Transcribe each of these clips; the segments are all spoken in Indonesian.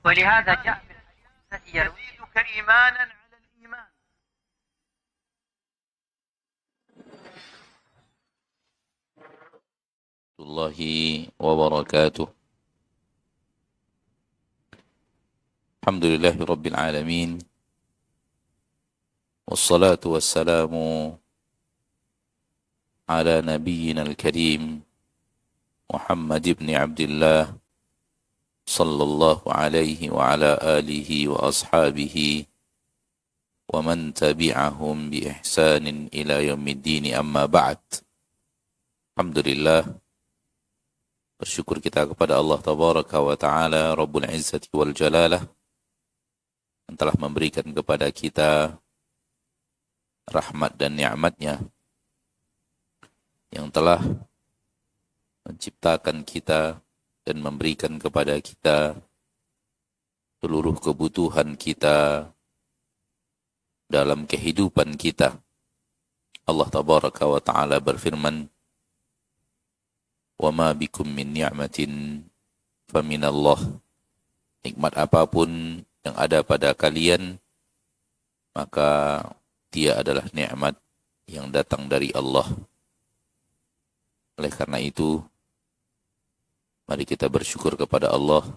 ولهذا جاء في الحديث يزيدك إيمانا على الإيمان. الله وبركاته. الحمد لله رب العالمين، والصلاة والسلام على نبينا الكريم محمد بن عبد الله صلى الله عليه وعلى آله وأصحابه ومن تبعهم بإحسان إلى يوم الدين. أما بعد. Alhamdulillah, bersyukur kita kepada Allah Tabaraka wa Ta'ala Rabbul Izzati wal Jalalah yang telah memberikan kepada kita rahmat dan nikmat-Nya, yang telah menciptakan kita dan memberikan kepada kita seluruh kebutuhan kita dalam kehidupan kita. Allah Tabaraka wa Ta'ala berfirman, وَمَا بِكُم مِّن نِّعْمَةٍ فَمِنَ اللَّهِ. Nikmat apapun yang ada pada kalian, maka dia adalah nikmat yang datang dari Allah. Oleh karena itu, mari kita bersyukur kepada Allah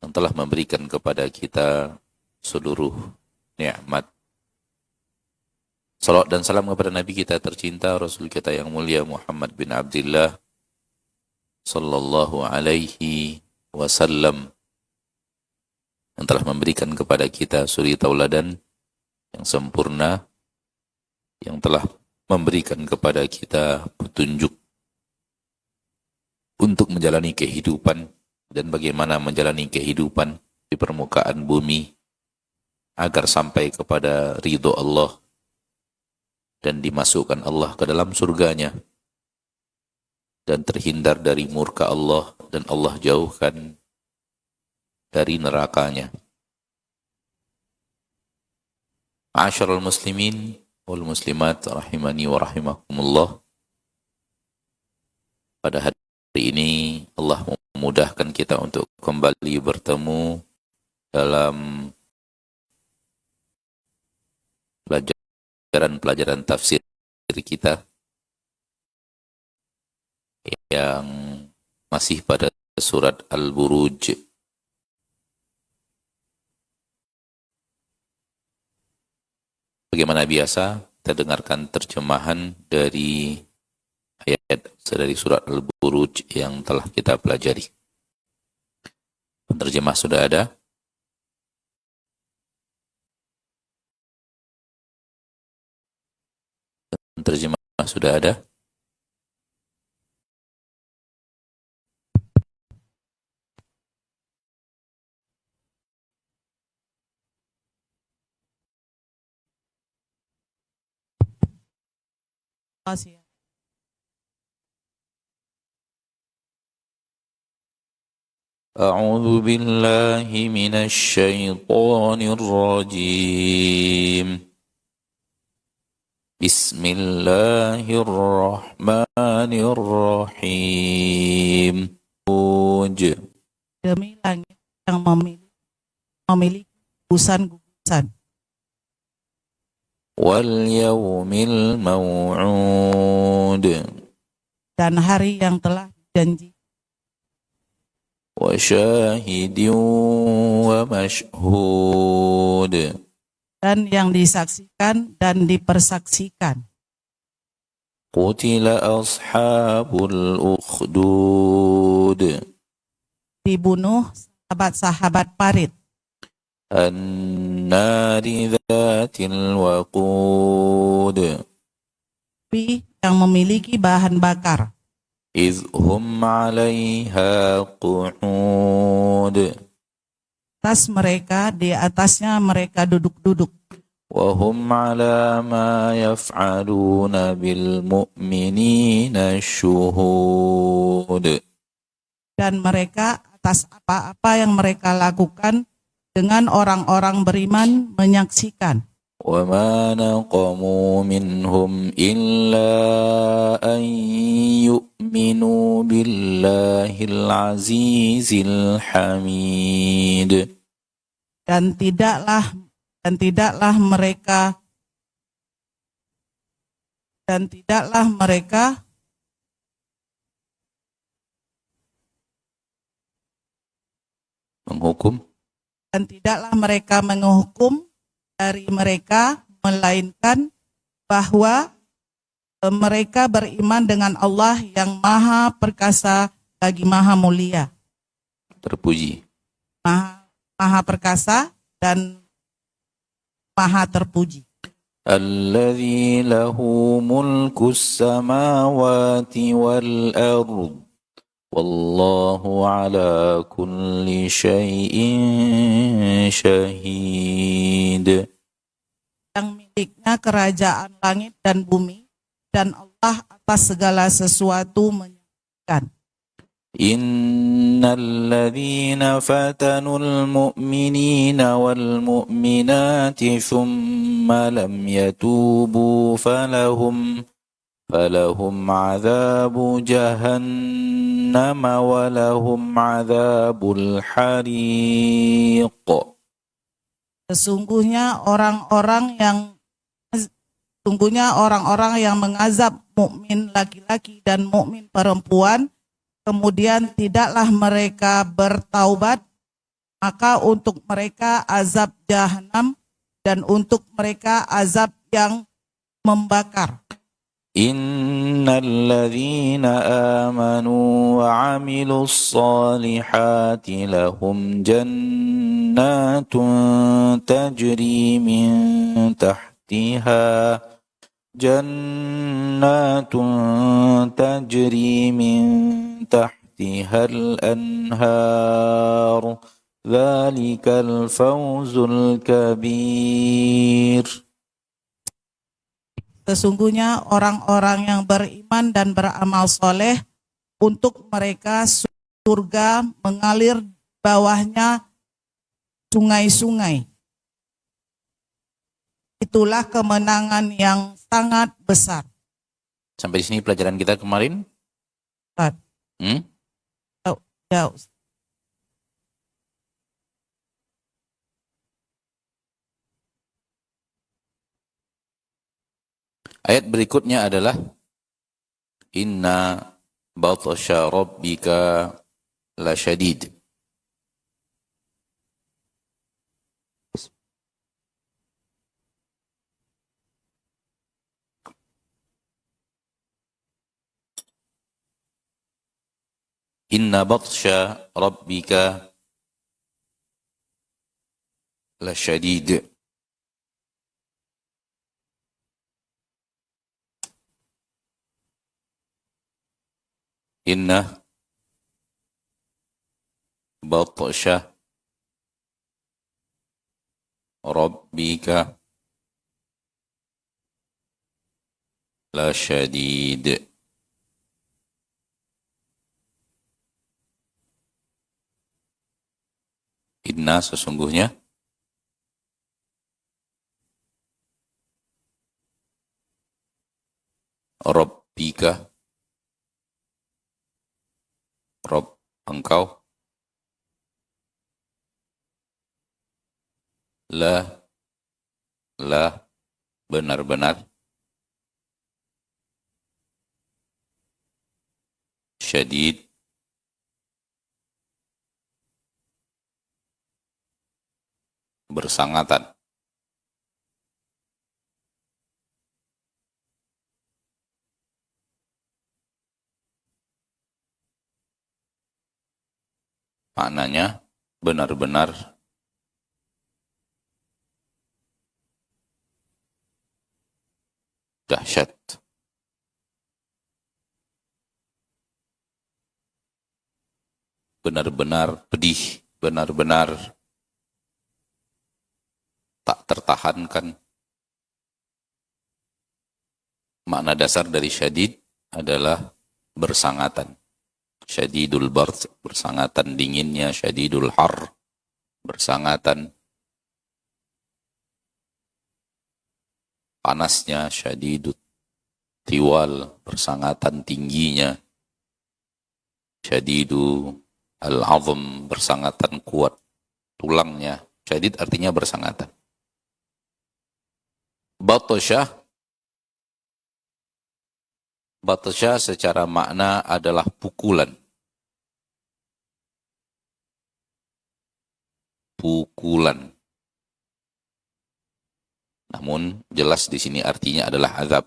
yang telah memberikan kepada kita seluruh nikmat. Salawat dan salam kepada Nabi kita tercinta, Rasul kita yang mulia Muhammad bin Abdullah sallallahu alaihi wasallam, yang telah memberikan kepada kita suri tauladan yang sempurna, yang telah memberikan kepada kita petunjuk untuk menjalani kehidupan dan bagaimana menjalani kehidupan di permukaan bumi agar sampai kepada ridho Allah dan dimasukkan Allah ke dalam surganya dan terhindar dari murka Allah dan Allah jauhkan dari nerakanya. Ma'asyiral muslimin wal muslimat rahimani wa rahimakumullah. Pada hari ini Allah memudahkan kita untuk kembali bertemu dalam pelajaran tafsir kita yang masih pada surat Al-Buruj. Bagaimana biasa, kita dengarkan terjemahan dari ayat dari surat Al-Buruj yang telah kita pelajari. Penerjemah sudah ada? Terjemah sudah ada? A'udzu billahi minasy syaithanir rajim. Bismillahirrahmanirrahim. Demi langit yang memiliki gugusan-gugusan. Wal yaumil maw'ud. Dan hari yang telah dijanji. Wa syahidin wa mashhud. Dan yang disaksikan dan dipersaksikan. Qutila ashabul ukhdud. Dibunuh sahabat-sahabat parit. An-nari dhatil waqud. Api yang memiliki bahan bakar. Idh hum 'alaiha qu'ud. Di atasnya mereka duduk-duduk. Wa hum 'ala ma yaf'aluna bil mu'minina syuhud. Dan mereka atas apa-apa yang mereka lakukan dengan orang-orang beriman menyaksikan. وَمَا نَقَمُوا مِنْهُمْ إِلَّا أَنْ يُؤْمِنُوا بِاللَّهِ العزيز الحميد. Dan tidaklah mereka menghukum dari mereka, melainkan bahwa mereka beriman dengan Allah yang maha perkasa lagi maha mulia. Terpuji. Maha perkasa dan maha terpuji. Alladzi lahu mulkus samawati wal ard. Wallahu ala kulli syai'in syahid. Yang miliknya kerajaan langit dan bumi, dan Allah atas segala sesuatu menyaksikan. Innal ladzina fatanul mu'minina wal mu'minati thumma lam yatubu falahum adzabu jahannam wa lahum adzabul hariq. Sesungguhnya orang-orang yang mengazab mukmin laki-laki dan mukmin perempuan, kemudian tidaklah mereka bertaubat, maka untuk mereka azab jahanam dan untuk mereka azab yang membakar. Innal ladzina amanu wa 'amilus solihati lahum jannatun tajri min tahtiha al-anhar. Dzalikal fawzul kabir. Sesungguhnya orang-orang yang beriman dan beramal soleh, untuk mereka surga mengalir bawahnya sungai-sungai. Itulah kemenangan yang sangat besar. Sampai di sini pelajaran kita kemarin. Ya. Ayat berikutnya adalah Inna batsha rabbika lasyadid. Inna batsha rabbika lasyadid. Inna batsha rabbika lasyadid. Inna sesungguhnya Rabbika Rabb engkau la benar-benar syadid bersangatan. Maknanya benar-benar dahsyat. Benar-benar pedih, benar-benar tak tertahankan. Makna dasar dari syadid adalah bersangatan. Syadidul bard, bersangatan dinginnya. Syadidul har, bersangatan panasnya. Syadidul tiwal, bersangatan tingginya. Syadidu al-azm, bersangatan kuat tulangnya. Syadid artinya bersangatan. Batasya secara makna adalah pukulan. Pukulan. Namun jelas di sini artinya adalah azab.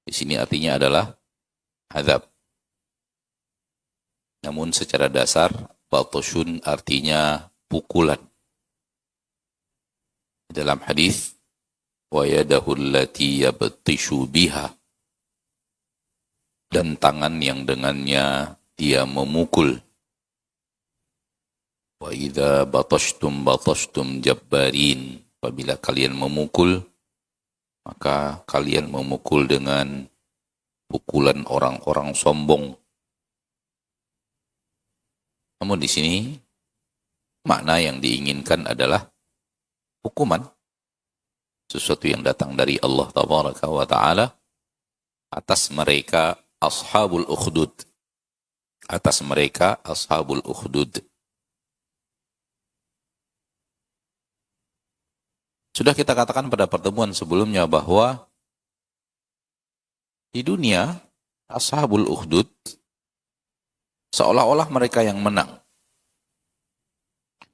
Di sini artinya adalah azab. Namun secara dasar batosyun artinya pukulan. Dalam hadis wa yadahu allati yabtishu biha, dan tangan yang dengannya dia memukul. Wa idza batashtum jabbarin, apabila kalian memukul, maka kalian memukul dengan pukulan orang-orang sombong. Namun di sini makna yang diinginkan adalah hukuman, sesuatu yang datang dari Allah Tabaraka wa Ta'ala atas mereka ashabul ukhdud. Atas mereka ashabul ukhdud. Sudah kita katakan pada pertemuan sebelumnya bahwa di dunia ashabul ukhdud seolah-olah mereka yang menang.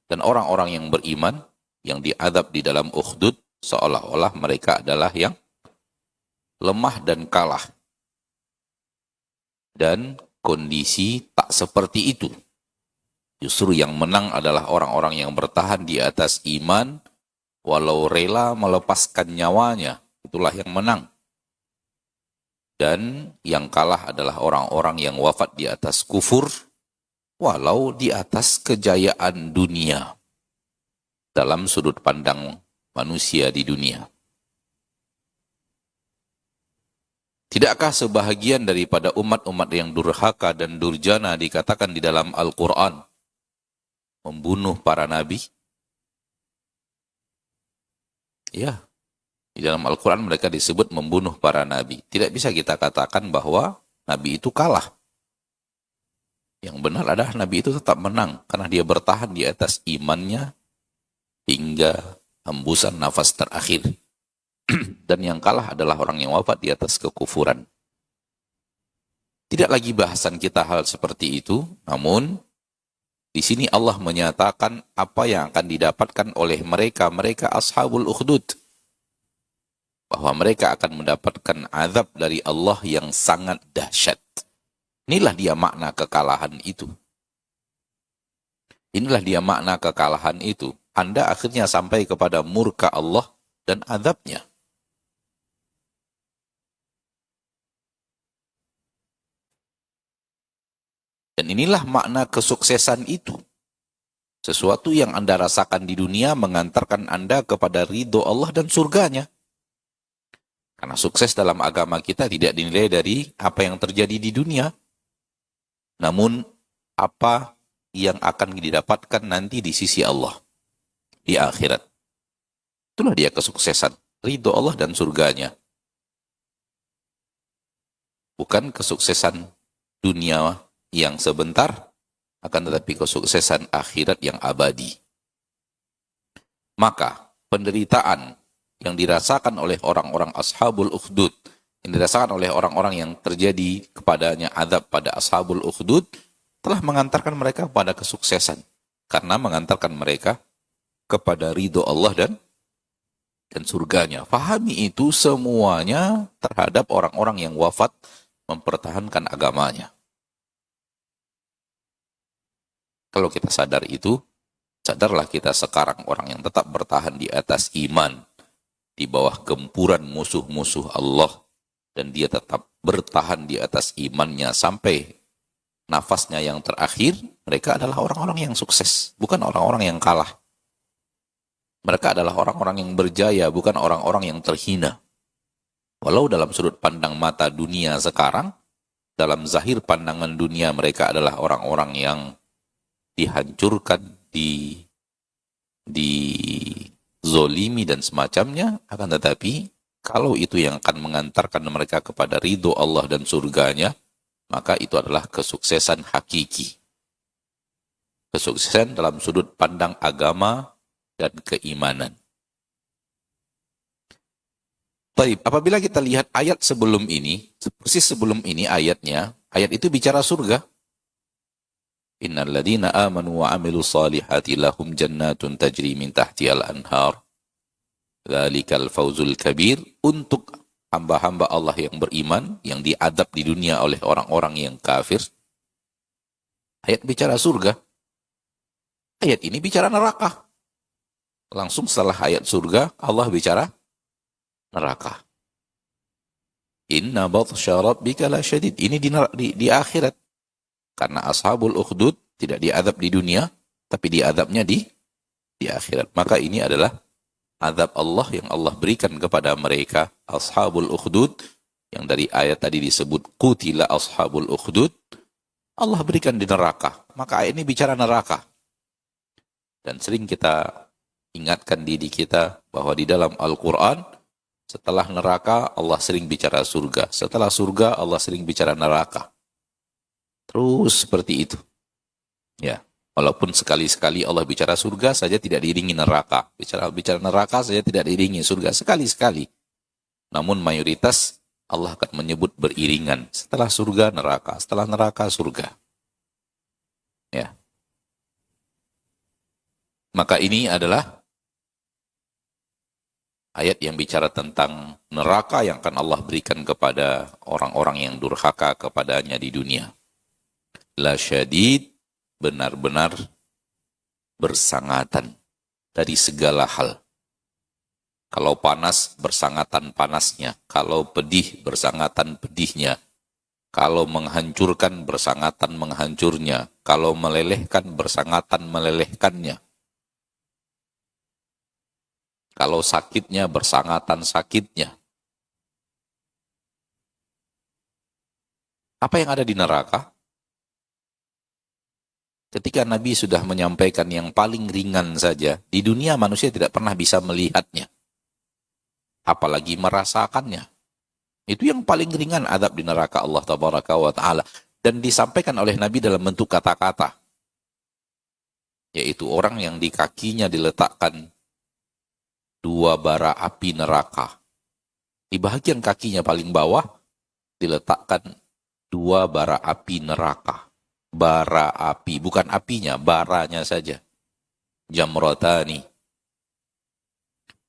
Dan orang-orang yang beriman yang diazab di dalam ukhdud seolah-olah mereka adalah yang lemah dan kalah. Dan kondisi tak seperti itu. Justru yang menang adalah orang-orang yang bertahan di atas iman, walau rela melepaskan nyawanya, itulah yang menang. Dan yang kalah adalah orang-orang yang wafat di atas kufur, walau di atas kejayaan dunia. Dalam sudut pandang manusia di dunia. Tidakkah sebahagian daripada umat-umat yang durhaka dan durjana dikatakan di dalam Al-Quran membunuh para nabi? Ya, di dalam Al-Quran mereka disebut membunuh para nabi. Tidak bisa kita katakan bahwa nabi itu kalah. Yang benar adalah nabi itu tetap menang karena dia bertahan di atas imannya hingga hembusan nafas terakhir. Dan yang kalah adalah orang yang wafat di atas kekufuran. Tidak lagi bahasan kita hal seperti itu, namun di sini Allah menyatakan apa yang akan didapatkan oleh mereka ashabul ukhdud. Bahwa mereka akan mendapatkan azab dari Allah yang sangat dahsyat. Inilah dia makna kekalahan itu. Inilah dia makna kekalahan itu. Anda akhirnya sampai kepada murka Allah dan azabnya. Dan inilah makna kesuksesan itu. Sesuatu yang Anda rasakan di dunia mengantarkan Anda kepada ridho Allah dan surganya. Karena sukses dalam agama kita tidak dinilai dari apa yang terjadi di dunia. Namun apa yang akan didapatkan nanti di sisi Allah. Di akhirat. Itulah dia kesuksesan. Ridho Allah dan surganya. Bukan kesuksesan dunia yang sebentar, akan tetapi kesuksesan akhirat yang abadi. Maka penderitaan yang dirasakan oleh orang-orang ashabul ukhdud, yang dirasakan oleh orang-orang yang terjadi kepadanya azab pada ashabul ukhdud, telah mengantarkan mereka kepada kesuksesan. Karena mengantarkan mereka kepada ridho Allah dan surganya. Fahami itu semuanya terhadap orang-orang yang wafat mempertahankan agamanya. Kalau kita sadar itu, sadarlah kita sekarang orang yang tetap bertahan di atas iman, di bawah gempuran musuh-musuh Allah, dan dia tetap bertahan di atas imannya sampai nafasnya yang terakhir. Mereka adalah orang-orang yang sukses, bukan orang-orang yang kalah. Mereka adalah orang-orang yang berjaya, bukan orang-orang yang terhina. Walau dalam sudut pandang mata dunia sekarang, dalam zahir pandangan dunia mereka adalah orang-orang yang dihancurkan, dizolimi zolimi dan semacamnya, akan tetapi kalau itu yang akan mengantarkan mereka kepada ridho Allah dan surganya, maka itu adalah kesuksesan hakiki. Kesuksesan dalam sudut pandang agama dan keimanan. Baik, apabila kita lihat ayat sebelum ini, persis sebelum ini ayatnya, ayat itu bicara surga. Innal ladzina amanu wa 'amilus solihati lahum jannatun tajri min tahtihal anhar. Dzalikal fawzul kabir, untuk hamba-hamba Allah yang beriman, yang diadab di dunia oleh orang-orang yang kafir. Ayat bicara surga. Ayat ini bicara neraka. Langsung setelah ayat surga, Allah bicara neraka. Inna batsya rabbika lasyadid. Ini di akhirat. Karena ashabul ukhdud tidak diadab di dunia, tapi diadabnya di akhirat. Maka ini adalah azab Allah yang Allah berikan kepada mereka, ashabul ukhdud, yang dari ayat tadi disebut qutila ashabul ukhdud, Allah berikan di neraka. Maka ayat ini bicara neraka. Dan sering kita ingatkan diri kita bahwa di dalam Al-Quran, setelah neraka Allah sering bicara surga. Setelah surga Allah sering bicara neraka. Terus seperti itu. Ya, walaupun sekali-sekali Allah bicara surga saja tidak diiringi neraka. Bicara neraka saja tidak diiringi surga. Sekali-sekali. Namun mayoritas Allah akan menyebut beriringan. Setelah surga neraka. Setelah neraka surga. Ya. Maka ini adalah ayat yang bicara tentang neraka yang akan Allah berikan kepada orang-orang yang durhaka kepadanya di dunia. La syadid, benar-benar bersangatan dari segala hal. Kalau panas, bersangatan panasnya. Kalau pedih, bersangatan pedihnya. Kalau menghancurkan, bersangatan menghancurnya. Kalau melelehkan, bersangatan melelehkannya. Kalau sakitnya, bersangatan sakitnya. Apa yang ada di neraka? Ketika Nabi sudah menyampaikan yang paling ringan saja, di dunia manusia tidak pernah bisa melihatnya. Apalagi merasakannya. Itu yang paling ringan azab di neraka Allah Tabaraka wa Ta'ala. Dan disampaikan oleh Nabi dalam bentuk kata-kata. Yaitu orang yang di kakinya diletakkan 2 bara api neraka. Di bagian kakinya paling bawah diletakkan 2 bara api neraka. Bara api, bukan apinya, baranya saja. Jamratani.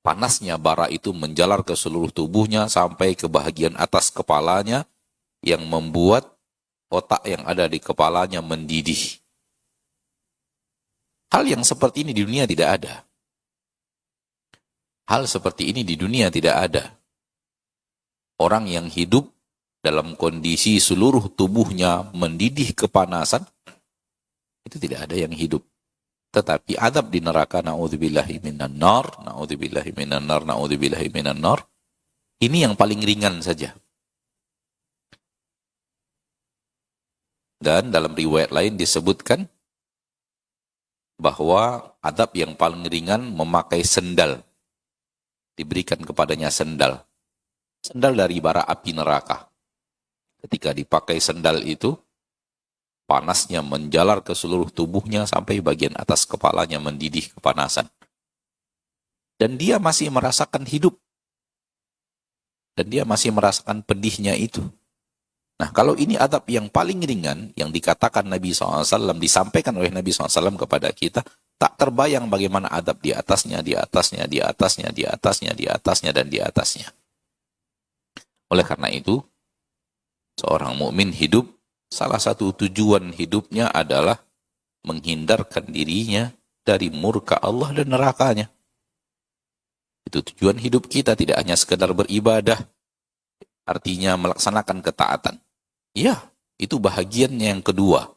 Panasnya bara itu menjalar ke seluruh tubuhnya sampai ke bagian atas kepalanya yang membuat otak yang ada di kepalanya mendidih. Hal yang seperti ini di dunia tidak ada. Hal seperti ini di dunia tidak ada. Orang yang hidup dalam kondisi seluruh tubuhnya mendidih kepanasan, itu tidak ada yang hidup. Tetapi azab di neraka, na'udzubillahi minan nar, na'udzubillahi minan nar, na'udzubillahi minan nar, ini yang paling ringan saja. Dan dalam riwayat lain disebutkan bahwa azab yang paling ringan memakai sendal. Diberikan kepadanya sendal. Sendal dari bara api neraka. Ketika dipakai sendal itu, panasnya menjalar ke seluruh tubuhnya sampai bagian atas kepalanya mendidih kepanasan. Dan dia masih merasakan hidup. Dan dia masih merasakan pedihnya itu. Nah, kalau ini azab yang paling ringan, yang dikatakan Nabi SAW, disampaikan oleh Nabi SAW kepada kita, tak terbayang bagaimana azab di atasnya, di atasnya, di atasnya, di atasnya, di atasnya, dan di atasnya. Oleh karena itu, seorang mukmin hidup, salah satu tujuan hidupnya adalah menghindarkan dirinya dari murka Allah dan nerakanya. Itu tujuan hidup kita, tidak hanya sekedar beribadah, artinya melaksanakan ketaatan. Ya, itu bahagiannya yang kedua.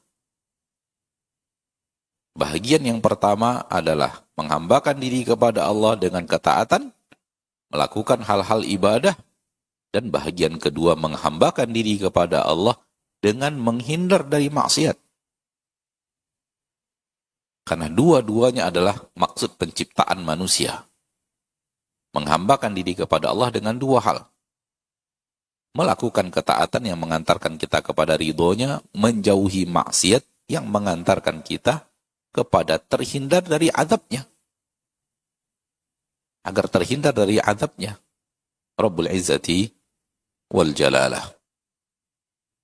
Bahagian yang pertama adalah menghambakan diri kepada Allah dengan ketaatan, melakukan hal-hal ibadah, dan bahagian kedua menghambakan diri kepada Allah dengan menghindar dari maksiat. Karena dua-duanya adalah maksud penciptaan manusia. menghambakan diri kepada Allah dengan dua hal. Melakukan ketaatan yang mengantarkan kita kepada ridhonya, menjauhi maksiat yang mengantarkan kita kepada terhindar dari azabnya. Agar terhindar dari azabnya Rabbul Izzati wal Jalalah.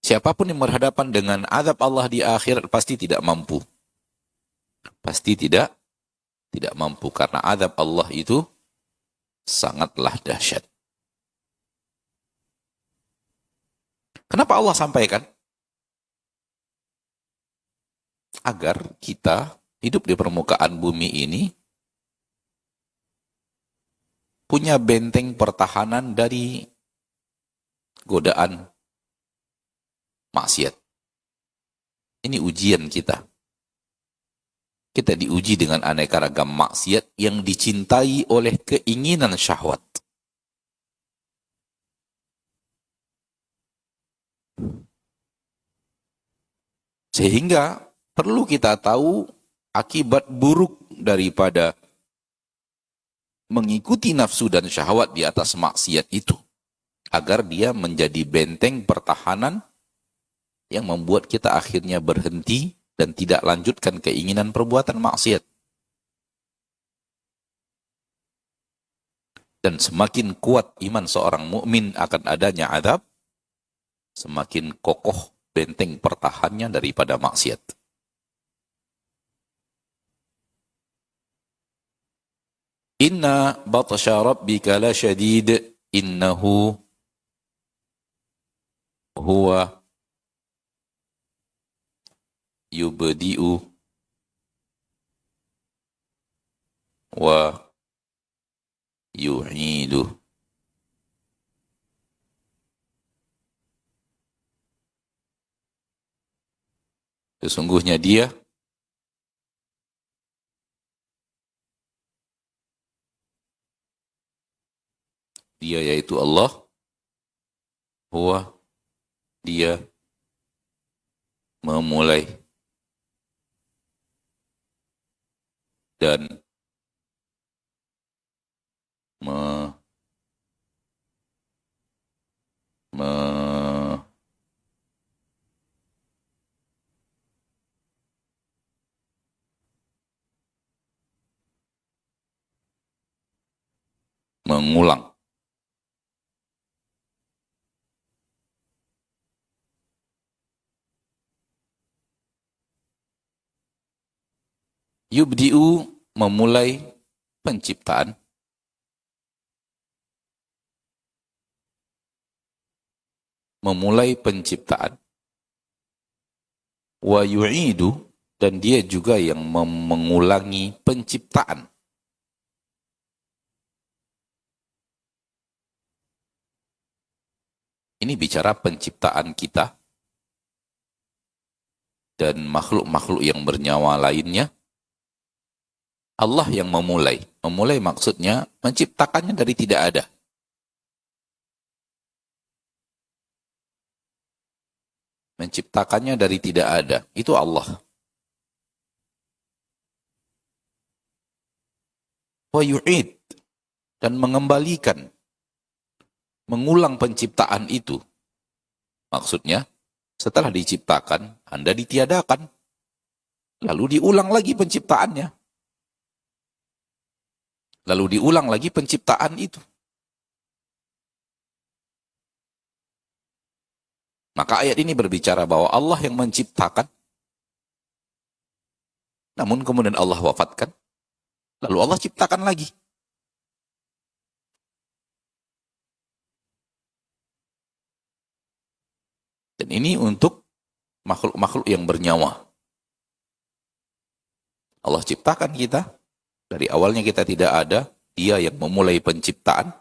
Siapapun yang berhadapan dengan azab Allah di akhirat pasti tidak mampu. Pasti tidak mampu karena azab Allah itu sangatlah dahsyat. Kenapa Allah sampaikan? Agar kita hidup di permukaan bumi ini punya benteng pertahanan dari godaan maksiat. Ini ujian kita. Kita diuji dengan aneka ragam maksiat yang dicintai oleh keinginan syahwat. Sehingga perlu kita tahu akibat buruk daripada mengikuti nafsu dan syahwat di atas maksiat itu. Agar dia menjadi benteng pertahanan yang membuat kita akhirnya berhenti dan tidak lanjutkan keinginan perbuatan maksiat. Dan semakin kuat iman seorang mukmin akan adanya azab, semakin kokoh benteng pertahannya daripada maksiat. Inna batsha rabbika la syadid, innahu huwa yubdi'u wa yu'idu. Sesungguhnya dia yaitu Allah, huwa, dia memulai dan mengulang. Yubdi'u, memulai penciptaan. Memulai penciptaan. Wa yu'idu, dan dia juga yang mengulangi penciptaan. Ini bicara penciptaan kita dan makhluk-makhluk yang bernyawa lainnya. Allah yang memulai. Memulai maksudnya menciptakannya dari tidak ada. Menciptakannya dari tidak ada. Itu Allah. Wa yu'id, dan mengembalikan, mengulang penciptaan itu. Maksudnya, setelah diciptakan, Anda ditiadakan. Lalu diulang lagi penciptaannya. Lalu diulang lagi penciptaan itu. Maka ayat ini berbicara bahwa Allah yang menciptakan, namun kemudian Allah wafatkan, lalu Allah ciptakan lagi. Dan ini untuk makhluk-makhluk yang bernyawa. Allah ciptakan kita, dari awalnya kita tidak ada, dia yang memulai penciptaan,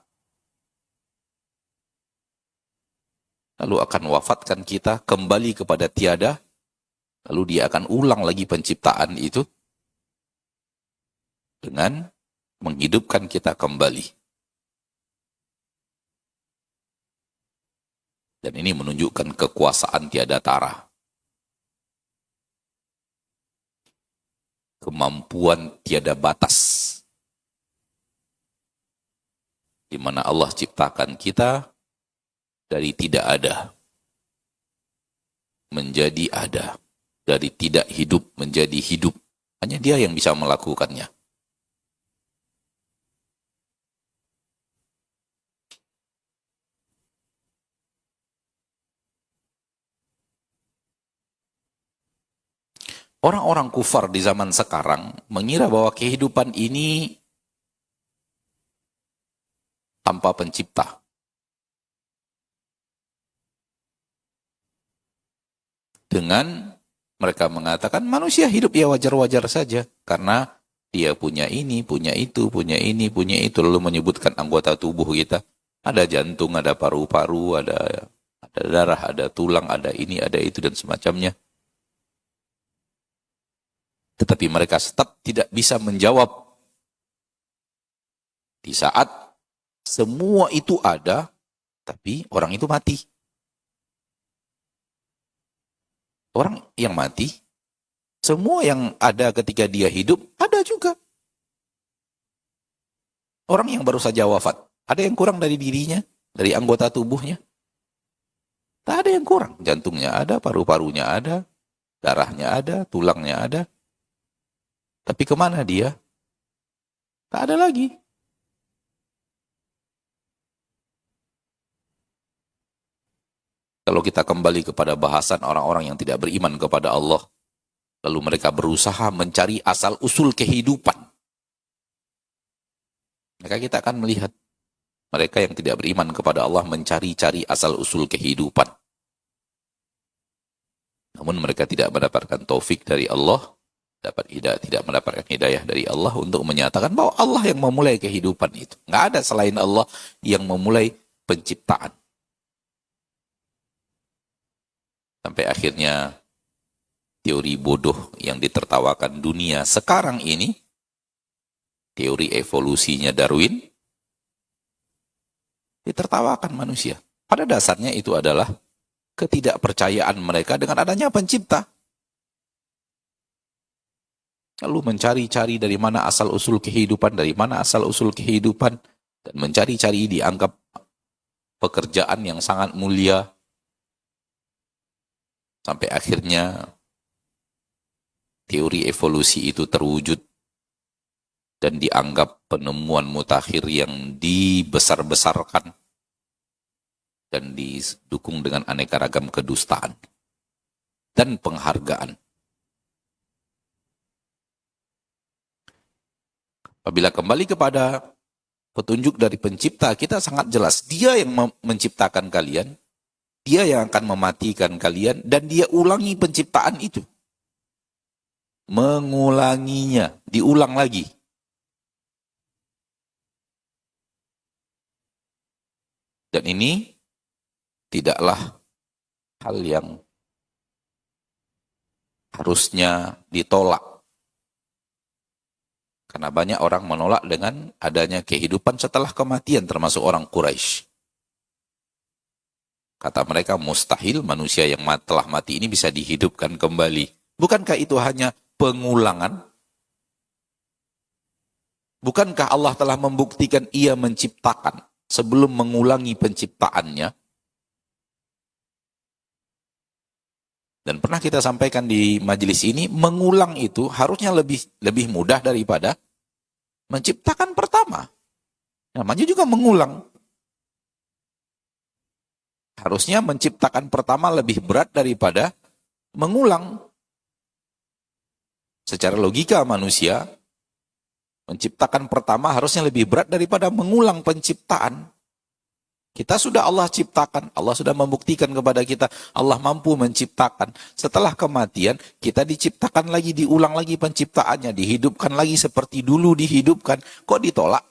lalu akan wafatkan kita, kembali kepada tiada, lalu dia akan ulang lagi penciptaan itu, dengan menghidupkan kita kembali. Dan ini menunjukkan kekuasaan tiada tara. Kemampuan tiada batas. di mana Allah ciptakan kita dari tidak ada menjadi ada, dari tidak hidup menjadi hidup. Hanya Dia yang bisa melakukannya. Orang-orang kufar di zaman sekarang mengira bahwa kehidupan ini tanpa pencipta. Dengan mereka mengatakan manusia hidup ya wajar-wajar saja. Karena dia punya ini, punya itu, punya ini, punya itu. Lalu menyebutkan anggota tubuh kita. Ada jantung, ada paru-paru, ada darah, ada tulang, ada ini, ada itu, dan semacamnya. Tetapi mereka tetap tidak bisa menjawab. Di saat semua itu ada, tapi orang itu mati. Orang yang mati, semua yang ada ketika dia hidup, ada juga. Orang yang baru saja wafat, ada yang kurang dari dirinya, dari anggota tubuhnya? Tak ada yang kurang. Jantungnya ada, paru-parunya ada, darahnya ada, tulangnya ada. Tapi kemana dia? Tak ada lagi. Kalau kita kembali kepada bahasan orang-orang yang tidak beriman kepada Allah, lalu mereka berusaha mencari asal-usul kehidupan, maka kita akan melihat mereka yang tidak beriman kepada Allah mencari-cari asal-usul kehidupan. Namun mereka tidak mendapatkan taufik dari Allah, tidak mendapatkan hidayah dari Allah untuk menyatakan bahwa Allah yang memulai kehidupan itu. Nggak ada selain Allah yang memulai penciptaan. Sampai akhirnya teori bodoh yang ditertawakan dunia sekarang ini, teori evolusinya Darwin, ditertawakan manusia. Pada dasarnya itu adalah ketidakpercayaan mereka dengan adanya pencipta. Lalu mencari-cari dari mana asal-usul kehidupan, dan mencari-cari dianggap pekerjaan yang sangat mulia. Sampai akhirnya teori evolusi itu terwujud dan dianggap penemuan mutakhir yang dibesar-besarkan dan didukung dengan aneka ragam kedustaan dan penghargaan. Apabila kembali kepada petunjuk dari pencipta, kita sangat jelas. Dia yang menciptakan kalian, Dia yang akan mematikan kalian, dan Dia ulangi penciptaan itu. Mengulanginya, diulang lagi. Dan ini tidaklah hal yang harusnya ditolak. Karena banyak orang menolak dengan adanya kehidupan setelah kematian, termasuk orang Quraisy. Kata mereka mustahil manusia yang telah mati ini bisa dihidupkan kembali. Bukankah itu hanya pengulangan? Bukankah Allah telah membuktikan Ia menciptakan sebelum mengulangi penciptaannya? Dan pernah kita sampaikan di majelis ini, mengulang itu harusnya lebih mudah daripada menciptakan pertama. Namanya juga mengulang. Harusnya menciptakan pertama lebih berat daripada mengulang. Secara logika manusia, menciptakan pertama harusnya lebih berat daripada mengulang penciptaan. Kita sudah Allah ciptakan, Allah sudah membuktikan kepada kita, Allah mampu menciptakan. Setelah kematian, kita diciptakan lagi, diulang lagi penciptaannya, dihidupkan lagi seperti dulu dihidupkan. Kok ditolak?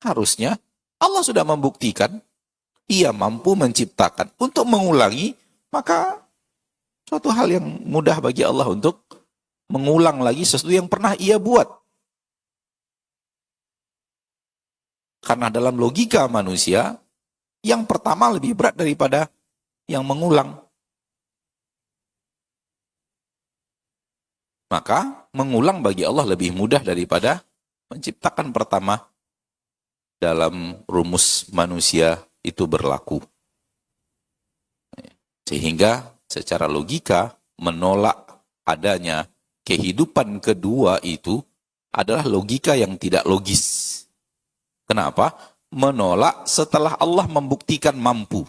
Harusnya Allah sudah membuktikan, Ia mampu menciptakan. Untuk mengulangi, maka suatu hal yang mudah bagi Allah untuk mengulang lagi sesuatu yang pernah Ia buat. Karena dalam logika manusia, yang pertama lebih berat daripada yang mengulang. Maka mengulang bagi Allah lebih mudah daripada menciptakan pertama. dalam rumus manusia itu berlaku. Sehingga secara logika menolak adanya kehidupan kedua itu adalah logika yang tidak logis. Kenapa? Menolak setelah Allah membuktikan mampu.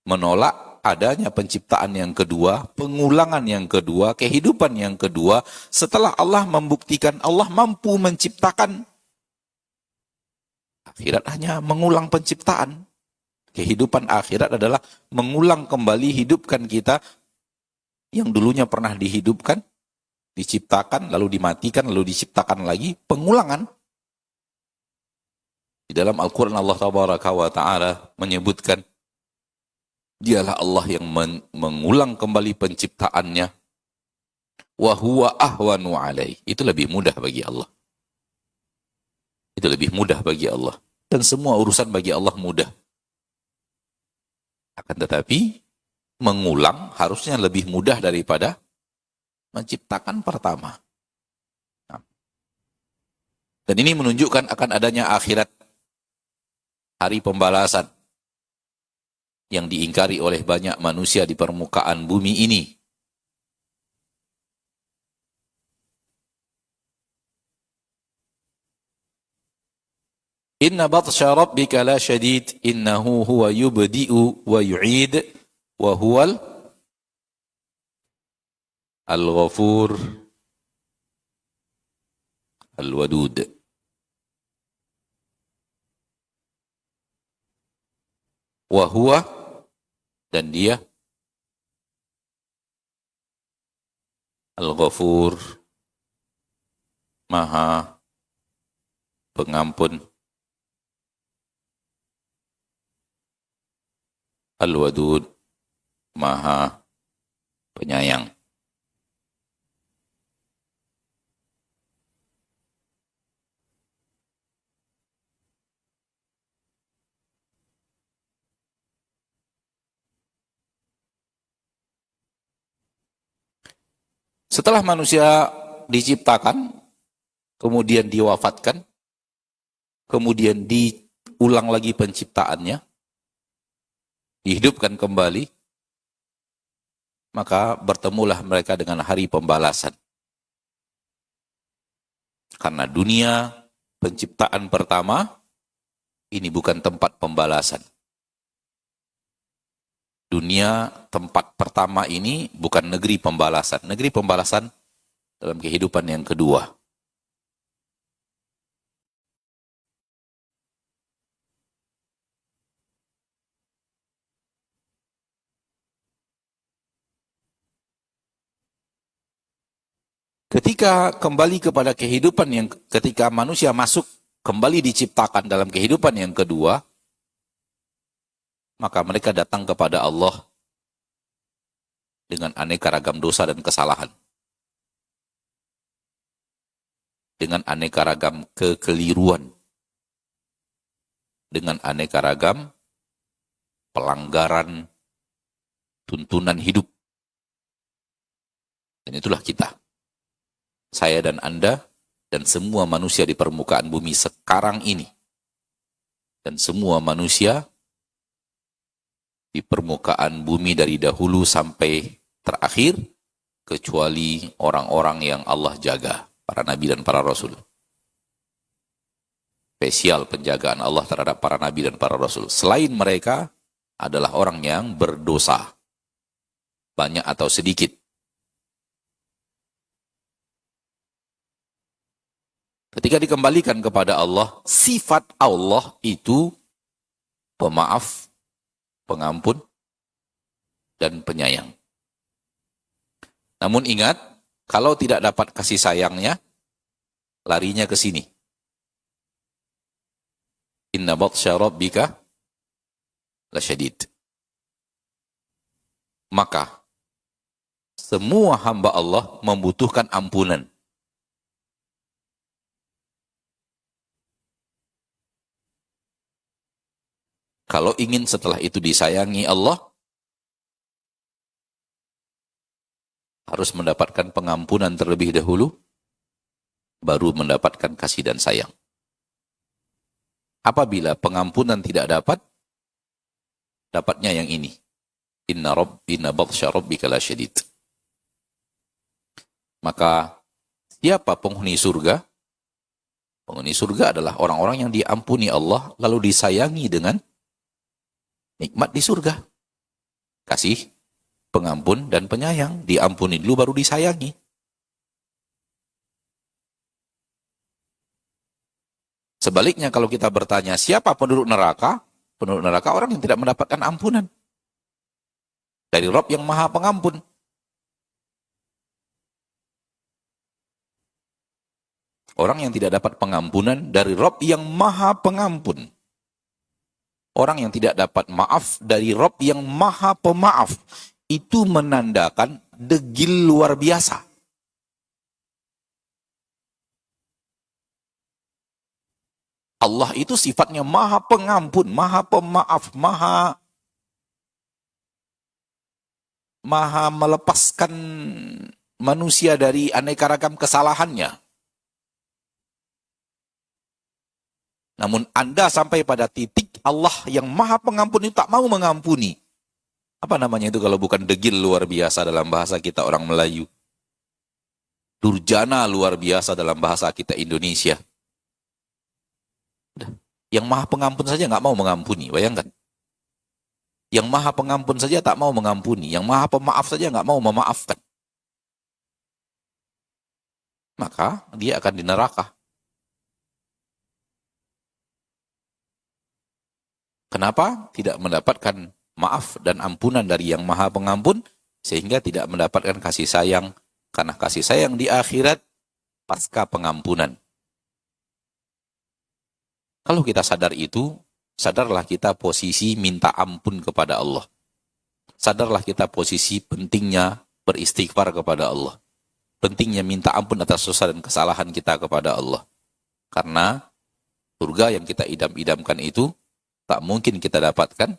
Menolak adanya penciptaan yang kedua, pengulangan yang kedua, kehidupan yang kedua, setelah Allah membuktikan Allah mampu menciptakan. Akhirat hanya mengulang penciptaan. Kehidupan akhirat adalah mengulang kembali hidupkan kita yang dulunya pernah dihidupkan, diciptakan, lalu dimatikan, lalu diciptakan lagi, pengulangan. Di dalam Al-Quran Allah Tabaraka wa Ta'ala menyebutkan, dialah Allah yang mengulang kembali penciptaannya. Wa huwa ahwanu alaih. Itu lebih mudah bagi Allah. Itu lebih mudah bagi Allah. Dan semua urusan bagi Allah mudah. Akan tetapi, mengulang harusnya lebih mudah daripada menciptakan pertama. Dan ini menunjukkan akan adanya akhirat, hari pembalasan, yang diingkari oleh banyak manusia di permukaan bumi ini. Inna batsha rabbika la syadid, innahu huwa yubdi'u wa yu'id, wa huwal al-ghafur al-wadud. Wa huwa, dan dia, al-ghafur, maha pengampun, al-wadud, maha penyayang. Setelah manusia diciptakan, kemudian diwafatkan, kemudian diulang lagi penciptaannya, dihidupkan kembali, maka bertemulah mereka dengan hari pembalasan. Karena dunia penciptaan pertama, ini bukan tempat pembalasan. Dunia tempat pertama ini bukan negeri pembalasan. Negeri pembalasan dalam kehidupan yang kedua. Ketika kembali kepada kehidupan yang, ketika manusia masuk kembali diciptakan dalam kehidupan yang kedua, maka mereka datang kepada Allah dengan aneka ragam dosa dan kesalahan. Dengan aneka ragam kekeliruan. Dengan aneka ragam pelanggaran tuntunan hidup. Dan itulah kita. Saya dan Anda dan semua manusia di permukaan bumi sekarang ini. Dan semua manusia di permukaan bumi dari dahulu sampai terakhir, kecuali orang-orang yang Allah jaga, para nabi dan para rasul. Spesial penjagaan Allah terhadap para nabi dan para rasul. Selain mereka adalah orang yang berdosa, banyak atau sedikit. Ketika dikembalikan kepada Allah, sifat Allah itu pemaaf, pengampun, dan penyayang. Namun ingat, kalau tidak dapat kasih sayangnya, larinya ke sini. Inna batsha rabbika lasyadid. Maka, semua hamba Allah membutuhkan ampunan. Kalau ingin setelah itu disayangi Allah, harus mendapatkan pengampunan terlebih dahulu, baru mendapatkan kasih dan sayang. Apabila pengampunan tidak dapat, dapatnya yang ini. Inna batsya rabbika lasyadid. Maka siapa penghuni surga? Penghuni surga adalah orang-orang yang diampuni Allah lalu disayangi dengan nikmat di surga. Kasih, pengampun, dan penyayang. Diampuni dulu baru disayangi. Sebaliknya kalau kita bertanya siapa penduduk neraka? Penduduk neraka orang yang tidak mendapatkan ampunan dari Rabb yang Maha Pengampun. Orang yang tidak dapat pengampunan dari Rabb yang Maha Pengampun. Orang yang tidak dapat maaf dari Rabb yang Maha Pemaaf. Itu menandakan degil luar biasa. Allah itu sifatnya Maha Pengampun, Maha Pemaaf, Maha melepaskan manusia dari aneka ragam kesalahannya. Namun Anda sampai pada titik Allah yang Maha Pengampun itu tak mau mengampuni. Apa namanya itu kalau bukan degil luar biasa dalam bahasa kita orang Melayu? Durjana luar biasa dalam bahasa kita Indonesia. Yang Maha Pengampun saja nggak mau mengampuni, bayangkan. Yang Maha Pengampun saja tak mau mengampuni, yang Maha Pemaaf saja nggak mau memaafkan. Maka dia akan di neraka. Kenapa tidak mendapatkan maaf dan ampunan dari yang Maha Pengampun, sehingga tidak mendapatkan kasih sayang, karena kasih sayang di akhirat pasca pengampunan. Kalau kita sadar itu, sadarlah kita posisi minta ampun kepada Allah. Sadarlah kita posisi pentingnya beristighfar kepada Allah. Pentingnya minta ampun atas dosa dan kesalahan kita kepada Allah. Karena surga yang kita idam-idamkan itu tak mungkin kita dapatkan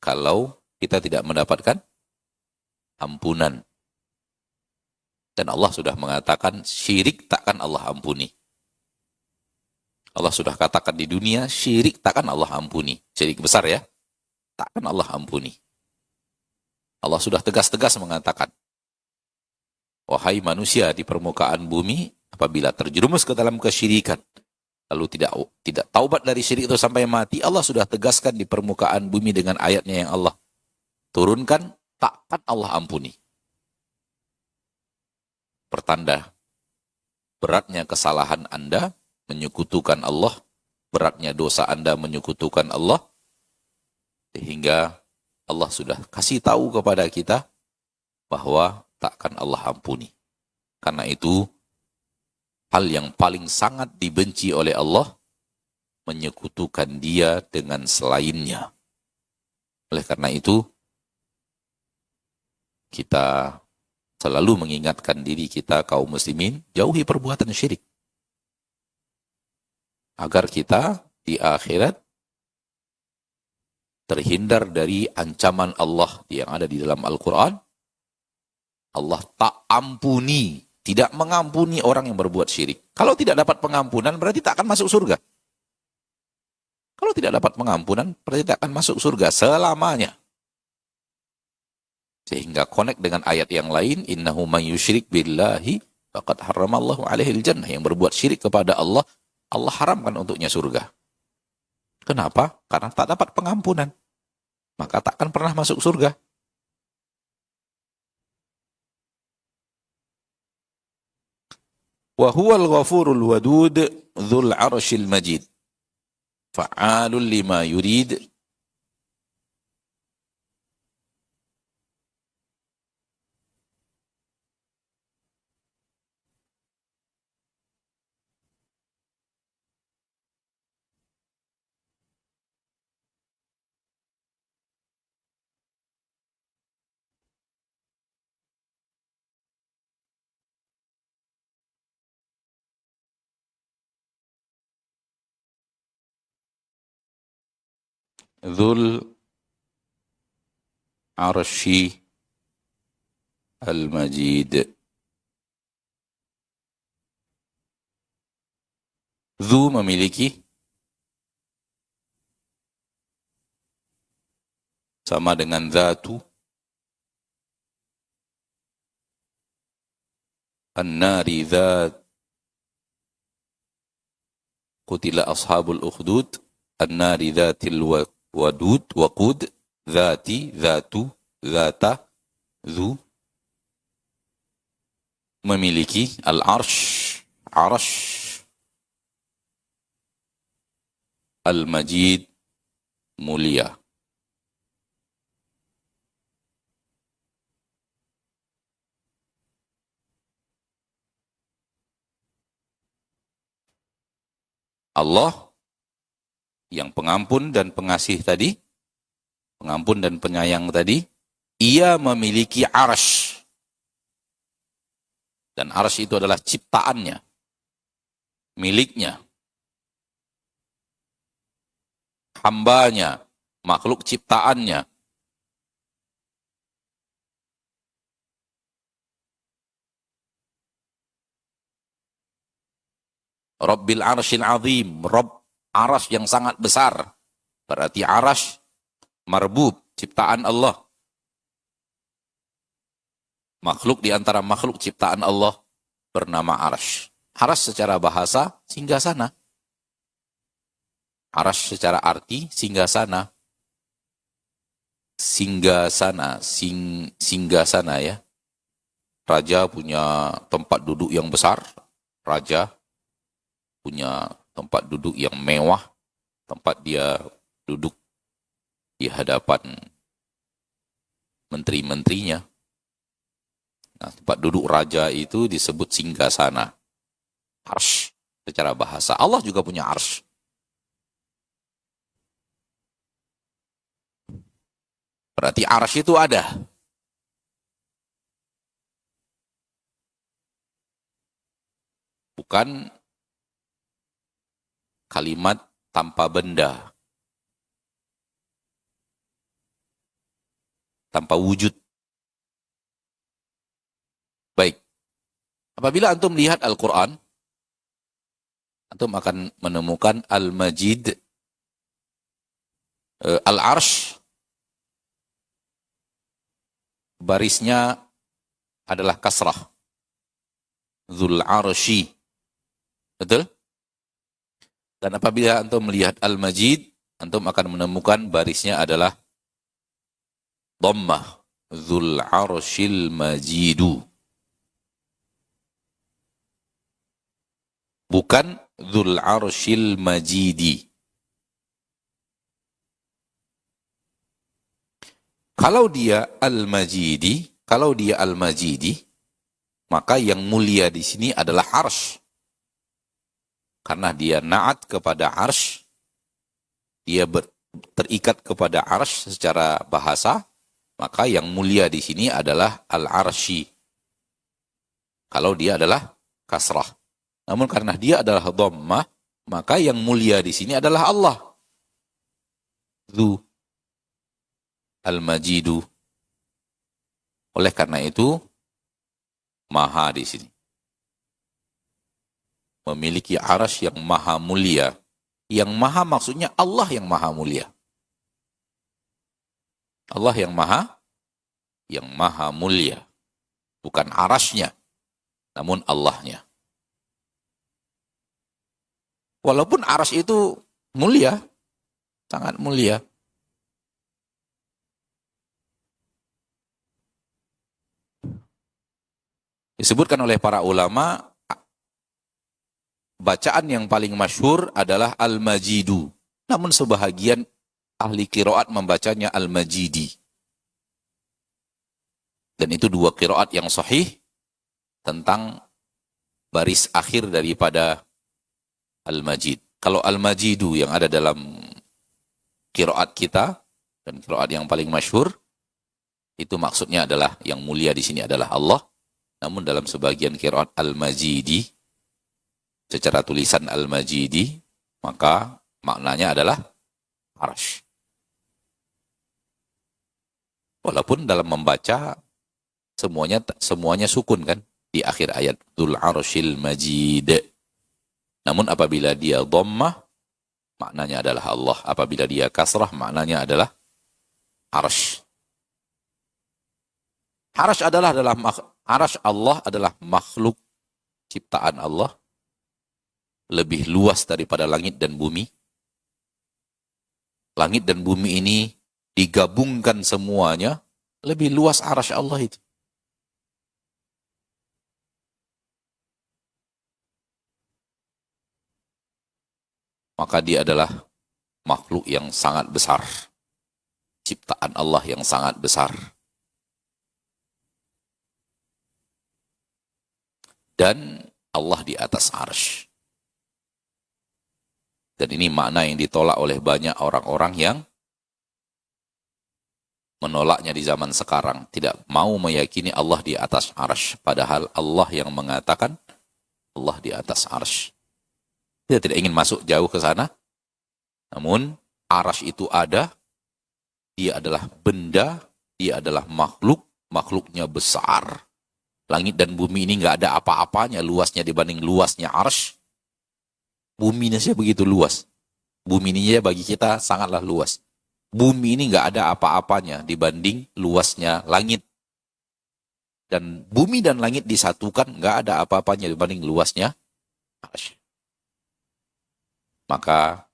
kalau kita tidak mendapatkan ampunan. Dan Allah sudah mengatakan syirik takkan Allah ampuni. Allah sudah katakan di dunia syirik takkan Allah ampuni. Syirik besar ya, takkan Allah ampuni. Allah sudah tegas-tegas mengatakan, wahai manusia di permukaan bumi, apabila terjerumus ke dalam kesyirikan, lalu tidak taubat dari syirik itu sampai mati, Allah sudah tegaskan di permukaan bumi dengan ayatnya yang Allah turunkan, takkan Allah ampuni. Pertanda beratnya kesalahan Anda menyekutukan Allah, beratnya dosa Anda menyekutukan Allah, sehingga Allah sudah kasih tahu kepada kita bahwa takkan Allah ampuni. Karena itu hal yang paling sangat dibenci oleh Allah, menyekutukan dia dengan selainnya. Oleh karena itu, kita selalu mengingatkan diri kita kaum muslimin, jauhi perbuatan syirik. Agar kita di akhirat terhindar dari ancaman Allah yang ada di dalam Al-Quran. Allah tak ampuni, tidak mengampuni orang yang berbuat syirik. Kalau tidak dapat pengampunan berarti tak akan masuk surga. Kalau tidak dapat pengampunan berarti tak akan masuk surga selamanya. Sehingga connect dengan ayat yang lain, innahu man yusyrik billahi faqad harramallahu alaihil jannah. Yang berbuat syirik kepada Allah, Allah haramkan untuknya surga. Kenapa? Karena tak dapat pengampunan. Maka tak akan pernah masuk surga. Wa huwal ghafurul wadud dzul arsyil majid. Fa'alul lima yurid. Dzul arsy al-majid. Dzu memiliki sama dengan dhatu. An-nari dhat. Qutila ashabul ukhdud. An-nari dhatil wadud. Waqud. Dhati. Dhatu. Dhata. Dhu. Memiliki al-arsh. Arsh. Al-majid. Mulia. Allah yang pengampun dan pengasih tadi, pengampun dan penyayang tadi, ia memiliki arsy. Dan arsy itu adalah ciptaannya, miliknya, hambanya, makhluk ciptaannya. Rabbil arsyil azim, Rabb aras yang sangat besar. Berarti aras marbub, ciptaan Allah. Makhluk di antara makhluk ciptaan Allah bernama aras. Aras secara bahasa singgasana. Aras secara arti singgasana. Singgasana, singgasana ya. Raja punya tempat duduk yang besar. Raja punya tempat duduk yang mewah, tempat dia duduk di hadapan menteri-menterinya. Nah, tempat duduk raja itu disebut singgasana. Arsy secara bahasa. Allah juga punya arsy. Berarti arsy itu ada. Bukan kalimat tanpa benda, tanpa wujud. Baik, apabila antum lihat Al-Quran, antum akan menemukan Al-Majid, Al-Arsh, barisnya adalah kasrah. Dzul Arsy. Betul? Dan apabila antum melihat Al-Majid, antum akan menemukan barisnya adalah dhammah. Dzul Arsyil Majidu. Bukan Dzul Arsyil Majidi. Kalau dia Al-Majidi, maka yang mulia di sini adalah arsy. Karena dia na'at kepada arsy, dia terikat kepada arsy secara bahasa, maka yang mulia di sini adalah al-arsy. Kalau dia adalah kasrah. Namun karena dia adalah dhammah, maka yang mulia di sini adalah Allah. Dzu al-majidu. Oleh karena itu, maha di sini. Memiliki arsy yang maha mulia. Yang maha maksudnya Allah yang maha mulia. Allah yang maha mulia. Bukan arasnya, namun Allahnya. Walaupun arsy itu mulia, sangat mulia. Disebutkan oleh para ulama, bacaan yang paling masyhur adalah Al-Majidu. Namun sebahagian ahli qiraat membacanya Al-Majidi. Dan itu dua qiraat yang sahih tentang baris akhir daripada Al-Majid. Kalau Al-Majidu yang ada dalam qiraat kita dan qiraat yang paling masyhur, itu maksudnya adalah yang mulia di sini adalah Allah. Namun dalam sebagian qiraat Al-Majidi, secara tulisan Al-Majidi, maka maknanya adalah arsy. Walaupun dalam membaca semuanya sukun kan di akhir ayat Dzul Arsyil Majid. Namun apabila dia dhammah, maknanya adalah Allah. Apabila dia kasrah, maknanya adalah arsy. Arsy Allah adalah makhluk ciptaan Allah, lebih luas daripada langit dan bumi. Langit dan bumi ini digabungkan semuanya, lebih luas arsy Allah itu. Maka dia adalah makhluk yang sangat besar. Ciptaan Allah yang sangat besar. Dan Allah di atas arsy. Dan ini makna yang ditolak oleh banyak orang-orang yang menolaknya di zaman sekarang. Tidak mau meyakini Allah di atas arsy. Padahal Allah yang mengatakan Allah di atas arsy. Dia tidak ingin masuk jauh ke sana. Namun arsy itu ada. Dia adalah benda. Dia adalah makhluk. Makhluknya besar. Langit dan bumi ini nggak ada apa-apanya luasnya dibanding luasnya arsy. Bumi ini saja begitu luas. Bumi ini bagi kita sangatlah luas. Bumi ini nggak ada apa-apanya dibanding luasnya langit. Dan bumi dan langit disatukan nggak ada apa-apanya dibanding luasnya arsy. Maka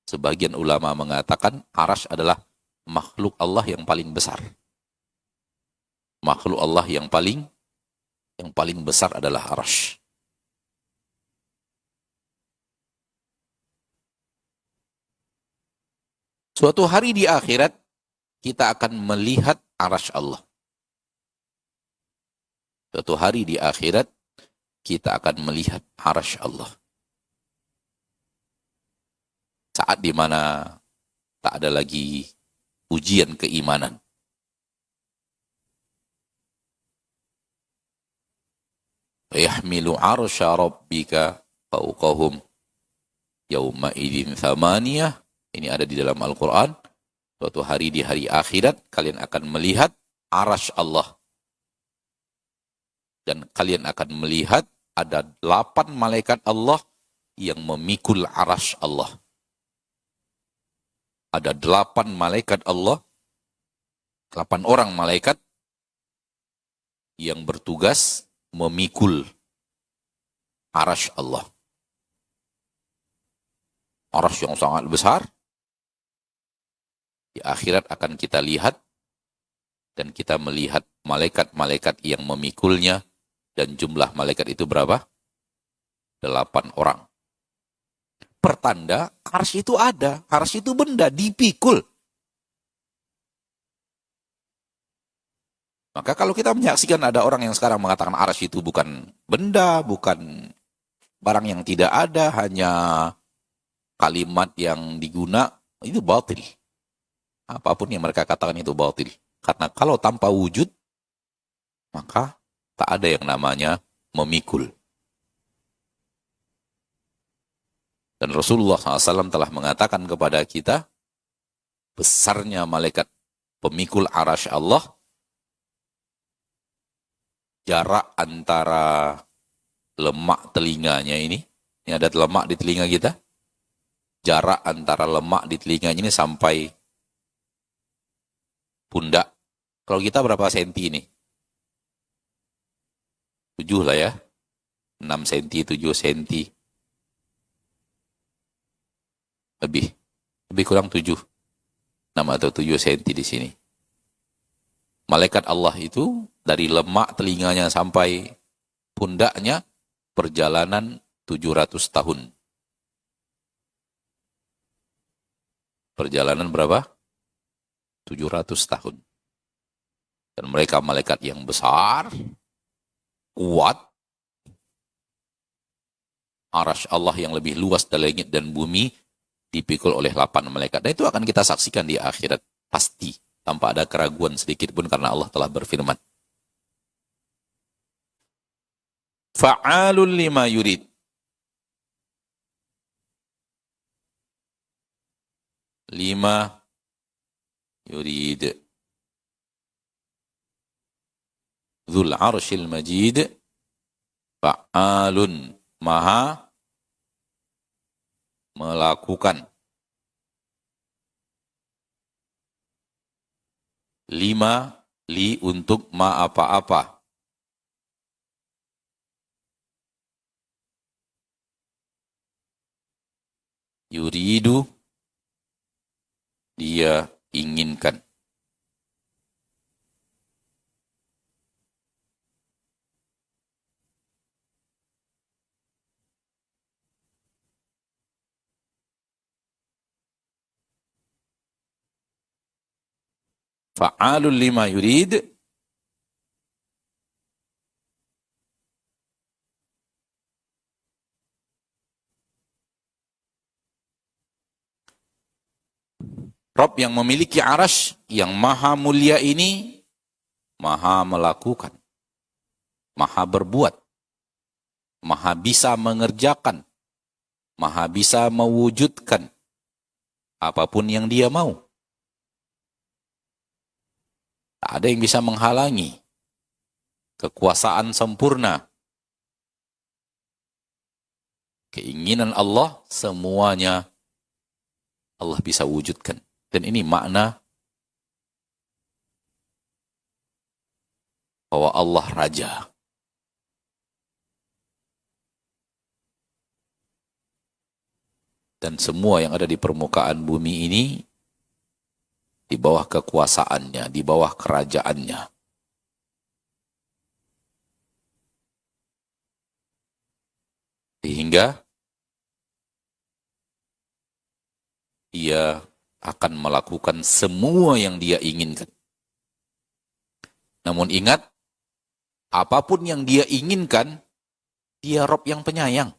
sebagian ulama mengatakan arsy adalah makhluk Allah yang paling besar. Makhluk Allah yang paling besar adalah arsy. Suatu hari di akhirat, kita akan melihat arsy Allah. Suatu hari di akhirat, kita akan melihat arsy Allah. Saat dimana tak ada lagi ujian keimanan. Yahmilu arsya rabbika fawqahum yawma idin thamaniyah. Ini ada di dalam Al-Quran. Suatu hari di hari akhirat, kalian akan melihat arsy Allah. Dan kalian akan melihat ada 8 malaikat Allah yang memikul arsy Allah. Ada 8 malaikat Allah, 8 orang malaikat yang bertugas memikul arsy Allah. Arsy yang sangat besar. Di akhirat akan kita lihat dan kita melihat malaikat-malaikat yang memikulnya, dan jumlah malaikat itu berapa? 8 orang. Pertanda arsy itu ada, arsy itu benda, dipikul. Maka kalau kita menyaksikan ada orang yang sekarang mengatakan arsy itu bukan benda, bukan barang yang tidak ada, hanya kalimat yang diguna, itu batil. Apapun yang mereka katakan itu batil. Karena kalau tanpa wujud, maka tak ada yang namanya memikul. Dan Rasulullah SAW telah mengatakan kepada kita, besarnya malaikat pemikul arsy Allah, jarak antara lemak telinganya ini ada lemak di telinga kita, jarak antara lemak di telinganya ini sampai pundak. Kalau kita berapa senti ini? 7 lah ya. 6 senti, 7 senti. Lebih kurang 7. 6 atau 7 senti di sini. Malaikat Allah itu dari lemak telinganya sampai pundaknya perjalanan 700 tahun. Perjalanan berapa? 700 tahun. Dan mereka malaikat yang besar, kuat. Arsy Allah yang lebih luas dari langit dan bumi dipikul oleh 8 malaikat. Dan itu akan kita saksikan di akhirat. Pasti. Tanpa ada keraguan sedikit pun karena Allah telah berfirman. Fa'alul lima yurid. Lima yurid. Dzul arsyil majid. Fa'alun. Maha melakukan. 5 li untuk ma apa-apa. Yuridu dia inginkan. Fa'alul lima yurid Rabb yang memiliki arash, yang maha mulia ini, maha melakukan, maha berbuat, maha bisa mengerjakan, maha bisa mewujudkan apapun yang dia mau. Tak ada yang bisa menghalangi kekuasaan sempurna. Keinginan Allah semuanya Allah bisa wujudkan. Dan ini makna bahwa Allah Raja. Dan semua yang ada di permukaan bumi ini di bawah kekuasaannya, di bawah kerajaannya. Sehingga dia akan melakukan semua yang dia inginkan. Namun ingat, apapun yang dia inginkan, dia Rabb yang penyayang.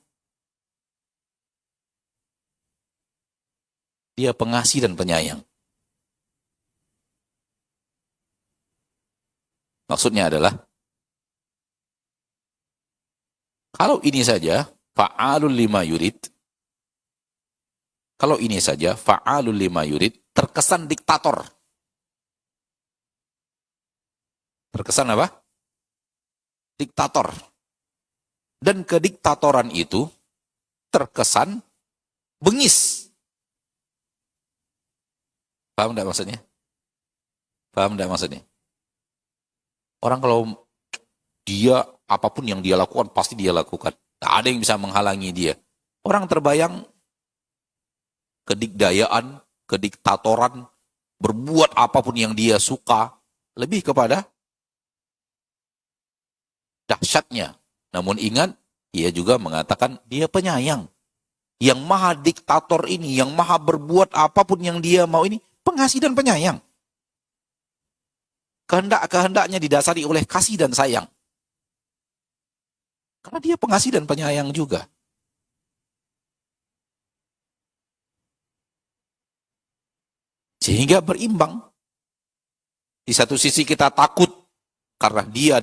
Dia pengasih dan penyayang. Maksudnya adalah, kalau ini saja, fa'alul lima yurid, kalau ini saja, fa'alul lima yurid, terkesan diktator. Terkesan apa? Diktator. Dan kediktatoran itu terkesan bengis. Paham enggak maksudnya? Paham enggak maksudnya? Orang kalau dia, apapun yang dia lakukan, pasti dia lakukan. Tak ada yang bisa menghalangi dia. Orang terbayang kedikdayaan, kediktatoran, berbuat apapun yang dia suka, lebih kepada dahsyatnya. Namun ingat, ia juga mengatakan dia penyayang. Yang maha diktator ini, yang maha berbuat apapun yang dia mau ini, pengasih dan penyayang. Kehendak-kehendaknya didasari oleh kasih dan sayang. Karena dia pengasih dan penyayang juga. Sehingga berimbang. Di satu sisi kita takut karena dia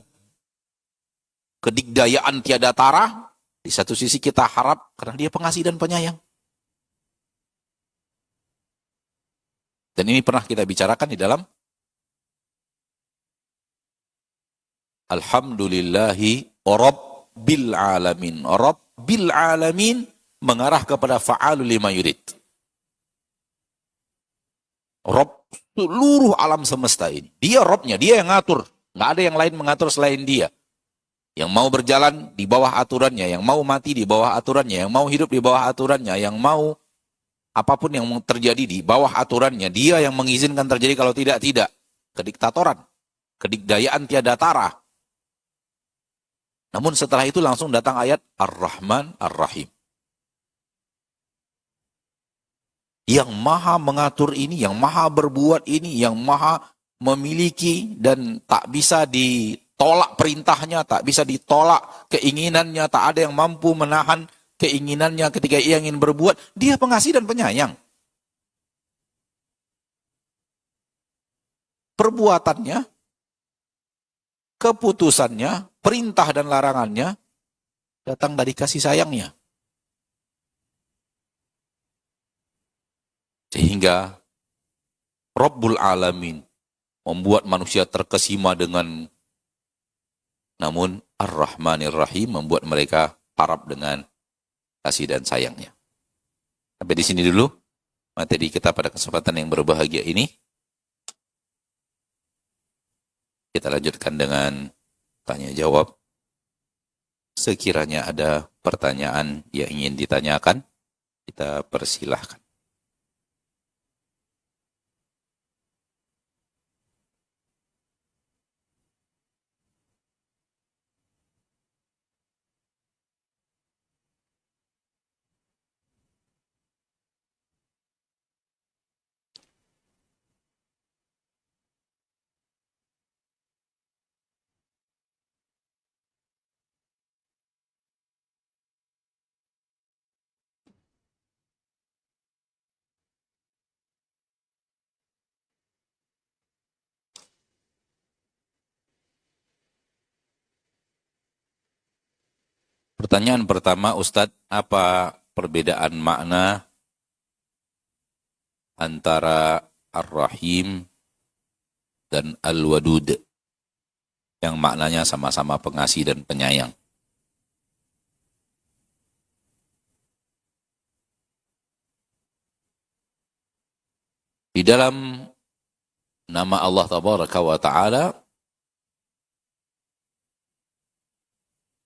kedikdayaan tiada tara. Di satu sisi kita harap karena dia pengasih dan penyayang. Dan ini pernah kita bicarakan di dalam Alhamdulillahi Rabbil Alamin. Rabbil Alamin mengarah kepada fa'alul lima yurid. Rabb seluruh alam semesta ini. Dia Rabbnya, dia yang ngatur. Nggak ada yang lain mengatur selain dia. Yang mau berjalan di bawah aturannya, yang mau mati di bawah aturannya, yang mau hidup di bawah aturannya, yang mau apapun yang terjadi di bawah aturannya. Dia yang mengizinkan terjadi, kalau tidak, tidak. Kediktatoran, kedikdayaan tiada tara. Namun setelah itu langsung datang ayat Ar-Rahman Ar-Rahim. Yang maha mengatur ini, yang maha berbuat ini, yang maha memiliki dan tak bisa ditolak perintahnya, tak bisa ditolak keinginannya, tak ada yang mampu menahan keinginannya ketika ia ingin berbuat. Dia pengasih dan penyayang. Perbuatannya, keputusannya, perintah dan larangannya datang dari kasih sayangnya. Sehingga Rabbul Alamin membuat manusia terkesima dengan, namun Ar-Rahmanir Rahim membuat mereka harap dengan kasih dan sayangnya. Sampai di sini dulu materi kita pada kesempatan yang berbahagia ini. Kita lanjutkan dengan tanya jawab. Sekiranya ada pertanyaan yang ingin ditanyakan, kita persilahkan. Pertanyaan pertama, Ustadz, apa perbedaan makna antara Ar-Rahim dan Al-Wadud yang maknanya sama-sama pengasih dan penyayang? Di dalam nama Allah Tabaraka wa Ta'ala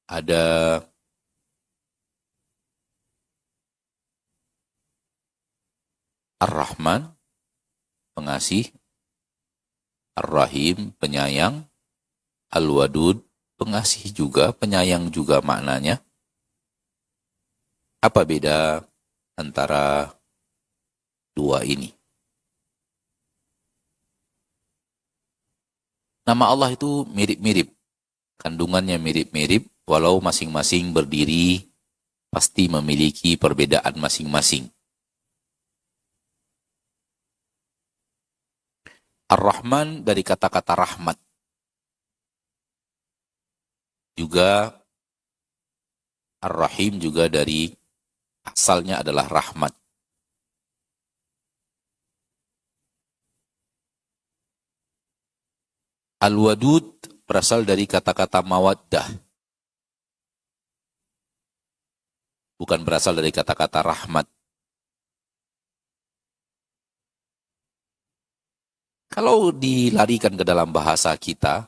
ada Ar-Rahman, pengasih, Ar-Rahim, penyayang, Al-Wadud, pengasih juga, penyayang juga maknanya. Apa beda antara dua ini? Nama Allah itu mirip-mirip, kandungannya mirip-mirip, walau masing-masing berdiri pasti memiliki perbedaan masing-masing. Ar-Rahman dari kata-kata rahmat. Juga Ar-Rahim juga dari asalnya adalah rahmat. Al-Wadud berasal dari kata-kata mawaddah. Bukan berasal dari kata-kata rahmat. Kalau dilarikan ke dalam bahasa kita,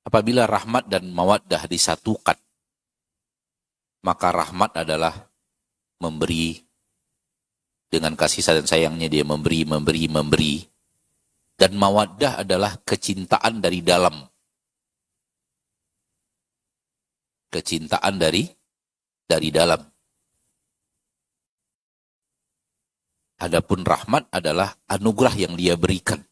apabila rahmat dan mawaddah disatukan, maka rahmat adalah memberi dengan kasih sayangnya dia memberi. Dan mawaddah adalah kecintaan dari dalam. Kecintaan dari dalam. Adapun rahmat adalah anugerah yang dia berikan.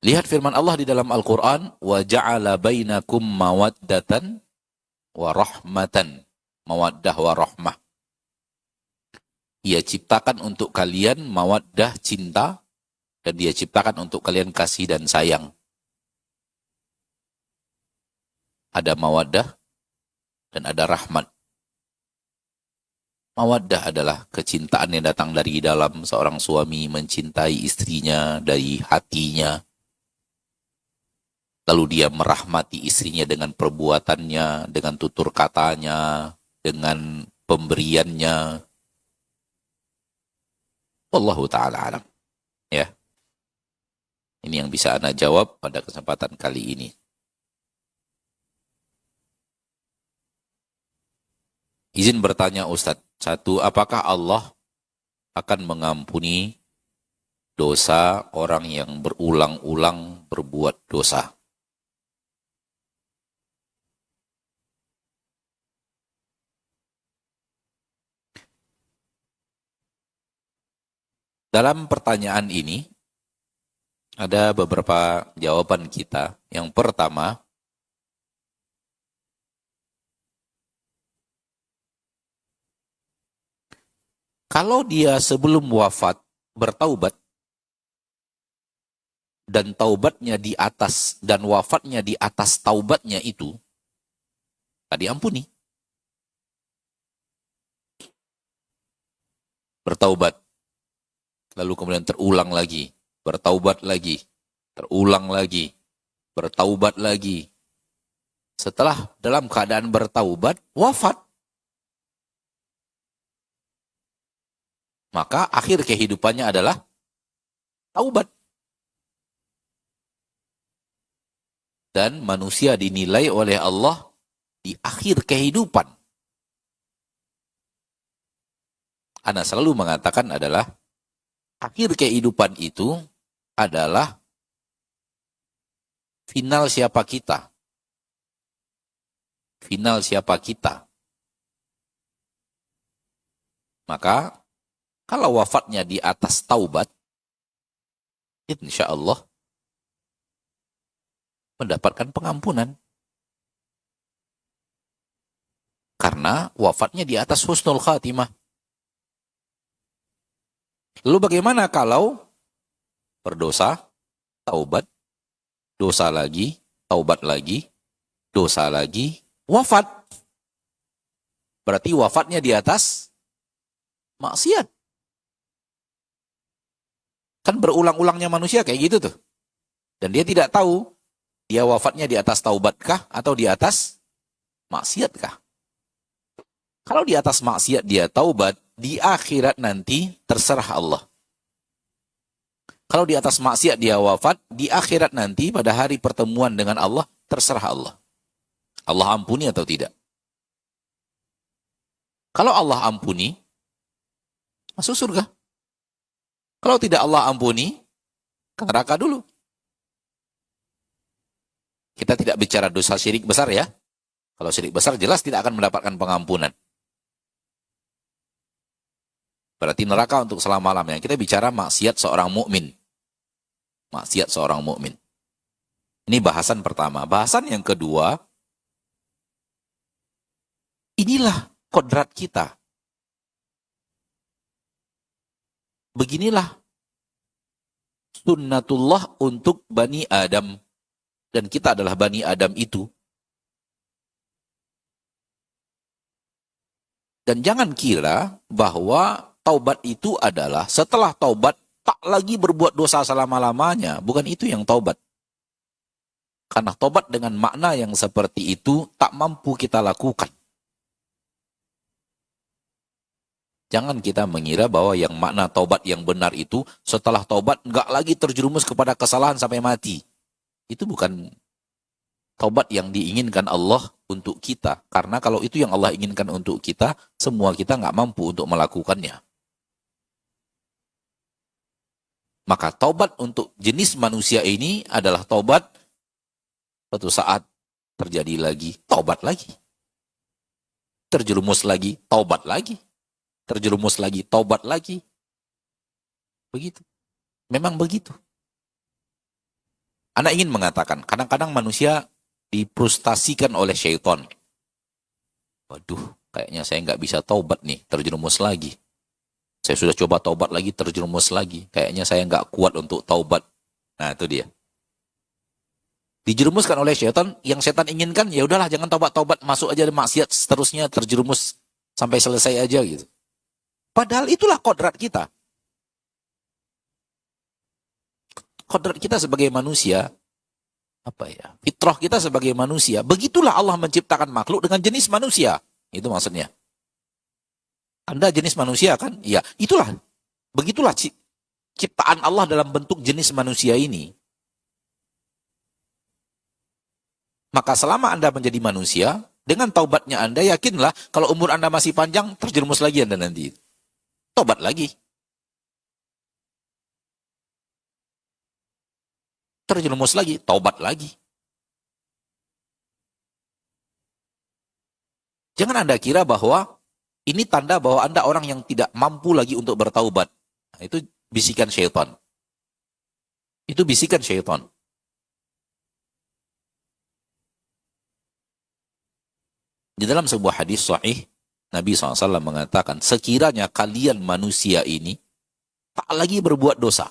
Lihat firman Allah di dalam Al-Quran, وَجَعَلَ بَيْنَكُمْ مَوَدَّةً وَرَحْمَةً. Mawaddah wa rahmah. Dia ciptakan untuk kalian mawaddah, cinta, dan dia ciptakan untuk kalian kasih dan sayang. Ada mawaddah dan ada rahmat. Mawaddah adalah kecintaan yang datang dari dalam seorang suami mencintai istrinya dari hatinya. Lalu dia merahmati istrinya dengan perbuatannya, dengan tutur katanya, dengan pemberiannya. Wallahu ta'ala alam. Ya. Ini yang bisa Anda jawab pada kesempatan kali ini. Izin bertanya Ustadz. Satu, apakah Allah akan mengampuni dosa orang yang berulang-ulang berbuat dosa? Dalam pertanyaan ini, ada beberapa jawaban kita. Yang pertama, kalau dia sebelum wafat bertaubat, dan taubatnya di atas, dan wafatnya di atas taubatnya itu, diampuni. Bertaubat. Lalu kemudian terulang lagi. Bertaubat lagi. Terulang lagi. Bertaubat lagi. Setelah dalam keadaan bertaubat, wafat. maka akhir kehidupannya adalah taubat. Dan manusia dinilai oleh Allah di akhir kehidupan. Ana selalu mengatakan adalah akhir kehidupan itu adalah final siapa kita. Final siapa kita. Maka kalau wafatnya di atas taubat, insya Allah mendapatkan pengampunan. Karena wafatnya di atas husnul khatimah. Lalu bagaimana kalau berdosa, taubat, dosa lagi, taubat lagi, dosa lagi, wafat? Berarti wafatnya di atas maksiat. Kan berulang-ulangnya manusia kayak gitu tuh. Dan dia tidak tahu dia wafatnya di atas taubatkah atau di atas maksiatkah. Kalau di atas maksiat dia taubat, di akhirat nanti terserah Allah. Kalau di atas maksiat dia wafat, di akhirat nanti pada hari pertemuan dengan Allah, terserah Allah. Allah ampuni atau tidak. Kalau Allah ampuni, masuk surga. Kalau tidak Allah ampuni, ke neraka dulu. Kita tidak bicara dosa syirik besar ya. Kalau syirik besar jelas tidak akan mendapatkan pengampunan. Berarti neraka untuk selama-lamanya. Kita bicara maksiat seorang mukmin. Maksiat seorang mukmin. Ini bahasan pertama. Bahasan yang kedua, inilah kodrat kita. Beginilah sunnatullah untuk Bani Adam. Dan kita adalah Bani Adam itu. Dan jangan kira bahwa taubat itu adalah setelah taubat tak lagi berbuat dosa selama-lamanya. Bukan itu yang taubat. Karena taubat dengan makna yang seperti itu tak mampu kita lakukan. Jangan kita mengira bahwa yang makna taubat yang benar itu setelah taubat nggak lagi terjerumus kepada kesalahan sampai mati. Itu bukan taubat yang diinginkan Allah untuk kita. Karena kalau itu yang Allah inginkan untuk kita, semua kita nggak mampu untuk melakukannya. Maka taubat untuk jenis manusia ini adalah taubat suatu saat terjadi lagi, taubat lagi. Terjerumus lagi, taubat lagi. Terjerumus lagi, taubat lagi. Begitu. Memang begitu. Anak ingin mengatakan, kadang-kadang manusia difrustasikan oleh syaitan. Waduh, kayaknya saya nggak bisa taubat nih, terjerumus lagi. Saya sudah coba taubat lagi, terjerumus lagi. Kayaknya saya nggak kuat untuk taubat. Nah, itu dia. Dijerumuskan oleh syaitan, yang setan inginkan, ya udahlah jangan taubat-taubat, masuk aja maksiat, seterusnya terjerumus sampai selesai aja gitu. Padahal itulah kodrat kita. Kodrat kita sebagai manusia, fitrah kita sebagai manusia, begitulah Allah menciptakan makhluk dengan jenis manusia. Itu maksudnya. Anda jenis manusia kan? Iya, itulah. Begitulah ciptaan Allah dalam bentuk jenis manusia ini. Maka selama Anda menjadi manusia, dengan taubatnya Anda, yakinlah kalau umur Anda masih panjang, terjerumus lagi Anda nanti. Taubat lagi. Terjerumus lagi, taubat lagi. Jangan Anda kira bahwa ini tanda bahwa Anda orang yang tidak mampu lagi untuk bertaubat. Nah, itu bisikan syaitan. Itu bisikan syaitan. Di dalam sebuah hadis sahih, Nabi SAW mengatakan, sekiranya kalian manusia ini tak lagi berbuat dosa.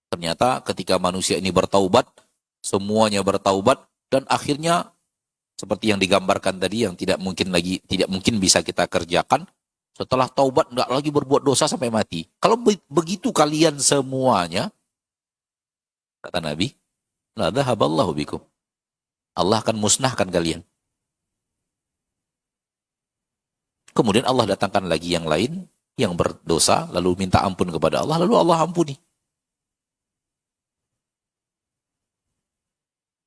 Ternyata ketika manusia ini bertaubat, semuanya bertaubat, dan akhirnya seperti yang digambarkan tadi, yang tidak mungkin bisa kita kerjakan, setelah taubat nggak lagi berbuat dosa sampai mati. Kalau begitu kalian semuanya, kata Nabi, la dhahaballahu bikum. Allah akan musnahkan kalian. Kemudian Allah datangkan lagi yang lain yang berdosa, lalu minta ampun kepada Allah, lalu Allah ampuni.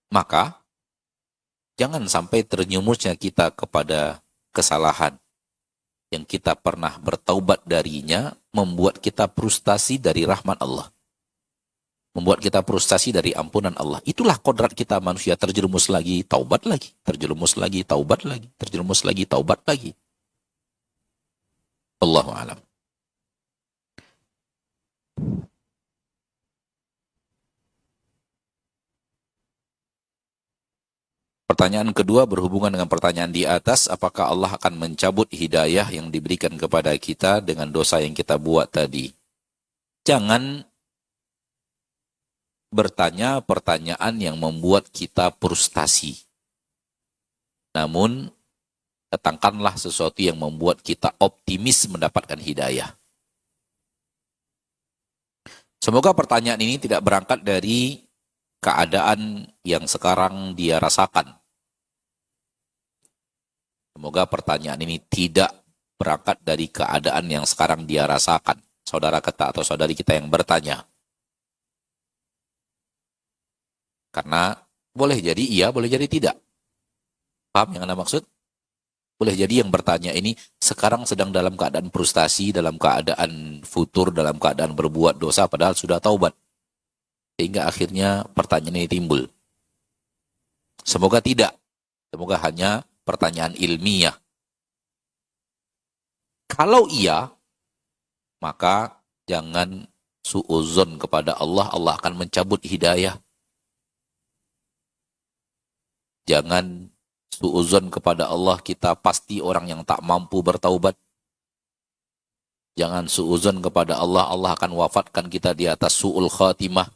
Maka jangan sampai terjerumusnya kita kepada kesalahan yang kita pernah bertaubat darinya, membuat kita frustasi dari rahmat Allah. Membuat kita frustasi dari ampunan Allah. Itulah kodrat kita manusia, terjerumus lagi, taubat lagi. Terjerumus lagi, taubat lagi. Terjerumus lagi, taubat lagi. Allahu a'lam. Pertanyaan kedua berhubungan dengan pertanyaan di atas, apakah Allah akan mencabut hidayah yang diberikan kepada kita dengan dosa yang kita buat tadi? Jangan bertanya pertanyaan yang membuat kita frustasi. Namun, datangkanlah sesuatu yang membuat kita optimis mendapatkan hidayah. Semoga pertanyaan ini tidak berangkat dari keadaan yang sekarang dia rasakan. Semoga pertanyaan ini tidak berangkat dari keadaan yang sekarang dia rasakan. Saudara kita atau saudari kita yang bertanya. Karena boleh jadi iya, boleh jadi tidak. Paham yang Anda maksud? Boleh jadi yang bertanya ini sekarang sedang dalam keadaan frustasi, dalam keadaan futur, dalam keadaan berbuat dosa, padahal sudah taubat. Sehingga akhirnya pertanyaan ini timbul. Semoga tidak. Semoga hanya pertanyaan ilmiah. Kalau iya, maka jangan suuzon kepada Allah, Allah akan mencabut hidayah. Jangan suuzon kepada Allah, kita pasti orang yang tak mampu bertaubat. Jangan suuzon kepada Allah, Allah akan wafatkan kita di atas su'ul khatimah.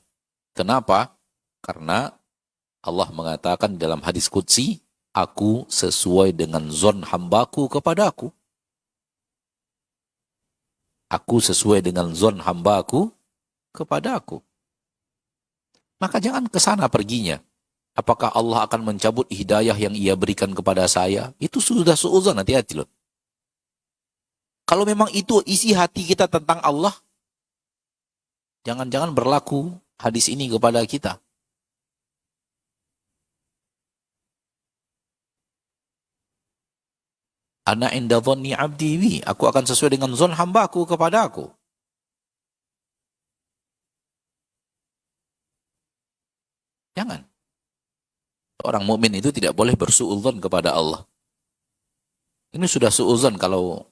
Kenapa? Karena Allah mengatakan dalam hadis qudsi, aku sesuai dengan zon hambaku kepada aku. Aku sesuai dengan zon hambaku kepada aku. Maka jangan ke sana perginya. Apakah Allah akan mencabut hidayah yang ia berikan kepada saya? Itu sudah suuzon, hati-hati loh. Kalau memang itu isi hati kita tentang Allah, jangan-jangan berlaku hadis ini kepada kita. Ana inda dhanni abdi bi, aku akan sesuai dengan zon hambaku kepada aku. Jangan. Orang mukmin itu tidak boleh bersuudzon kepada Allah. Ini sudah suudzon, kalau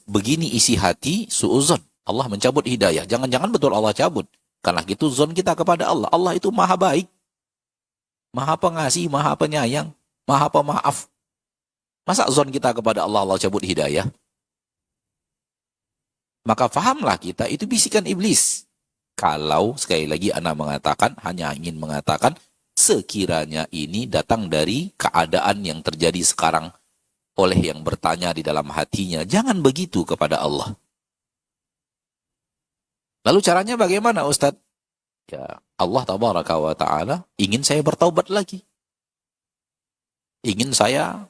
begini isi hati, suudzon. Allah mencabut hidayah. Jangan-jangan betul Allah cabut. Karena itu zon kita kepada Allah. Allah itu maha baik, maha pengasih, maha penyayang, maha pemaaf. Masa zon kita kepada Allah, Allah cabut hidayah? Maka fahamlah kita, itu bisikan iblis. Kalau, sekali lagi Ana mengatakan, hanya ingin mengatakan, sekiranya ini datang dari keadaan yang terjadi sekarang oleh yang bertanya di dalam hatinya. Jangan begitu kepada Allah. Lalu caranya bagaimana, Ustadz? Ya, Allah tabaraka wa ta'ala ingin saya bertaubat lagi. Ingin saya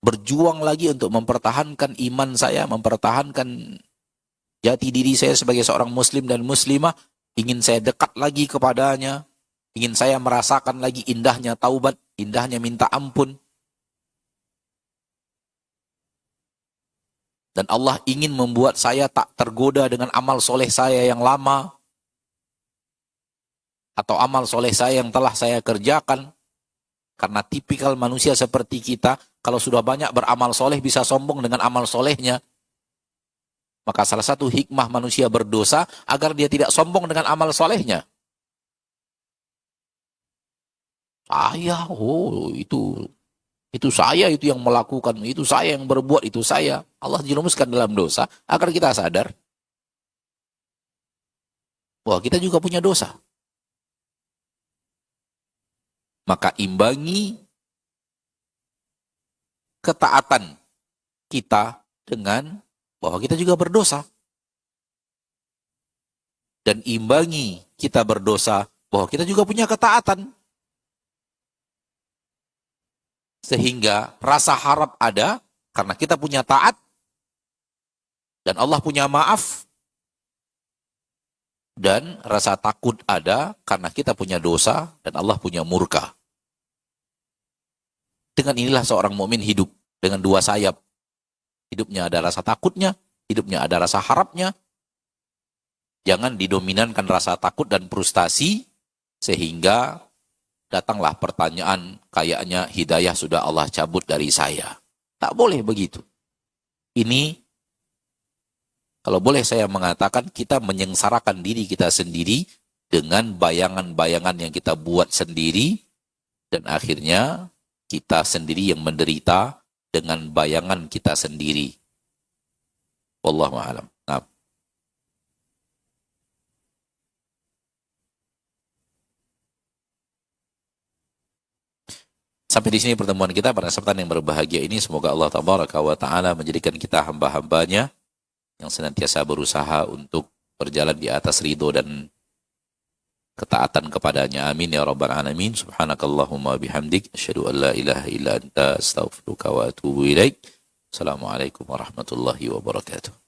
berjuang lagi untuk mempertahankan iman saya, mempertahankan jati diri saya sebagai seorang muslim dan muslimah. Ingin saya dekat lagi kepadanya. Ingin saya merasakan lagi indahnya taubat, indahnya minta ampun. Dan Allah ingin membuat saya tak tergoda dengan amal soleh saya yang lama. Atau amal soleh saya yang telah saya kerjakan. Karena tipikal manusia seperti kita, kalau sudah banyak beramal soleh bisa sombong dengan amal solehnya. Maka salah satu hikmah manusia berdosa agar dia tidak sombong dengan amal solehnya. Saya, itu saya itu yang melakukan, itu saya yang berbuat, itu saya. Allah jerumuskan dalam dosa agar kita sadar bahwa kita juga punya dosa. Maka imbangi ketaatan kita dengan bahwa kita juga berdosa. Dan imbangi kita berdosa bahwa kita juga punya ketaatan. Sehingga rasa harap ada, karena kita punya taat, dan Allah punya maaf, dan rasa takut ada karena kita punya dosa dan Allah punya murka. Dengan inilah seorang mukmin hidup dengan dua sayap. Hidupnya ada rasa takutnya, hidupnya ada rasa harapnya. Jangan didominankan rasa takut dan frustasi sehingga datanglah pertanyaan kayaknya hidayah sudah Allah cabut dari saya. Tak boleh begitu. Ini kalau boleh saya mengatakan, kita menyengsarakan diri kita sendiri dengan bayangan-bayangan yang kita buat sendiri, dan akhirnya kita sendiri yang menderita dengan bayangan kita sendiri. Wallahu a'lam. Nah. Sampai di sini pertemuan kita pada kesempatan yang berbahagia ini. Semoga Allah Tabaraka wa Ta'ala menjadikan kita hamba-hambanya yang senantiasa berusaha untuk berjalan di atas ridho dan ketaatan kepadanya. Amin ya rabbal alamin. Subhanakallahumma bihamdik, asyhadu an la ilaha illa anta, astaghfiruka wa atubu ilaik. Assalamualaikum warahmatullahi wabarakatuh.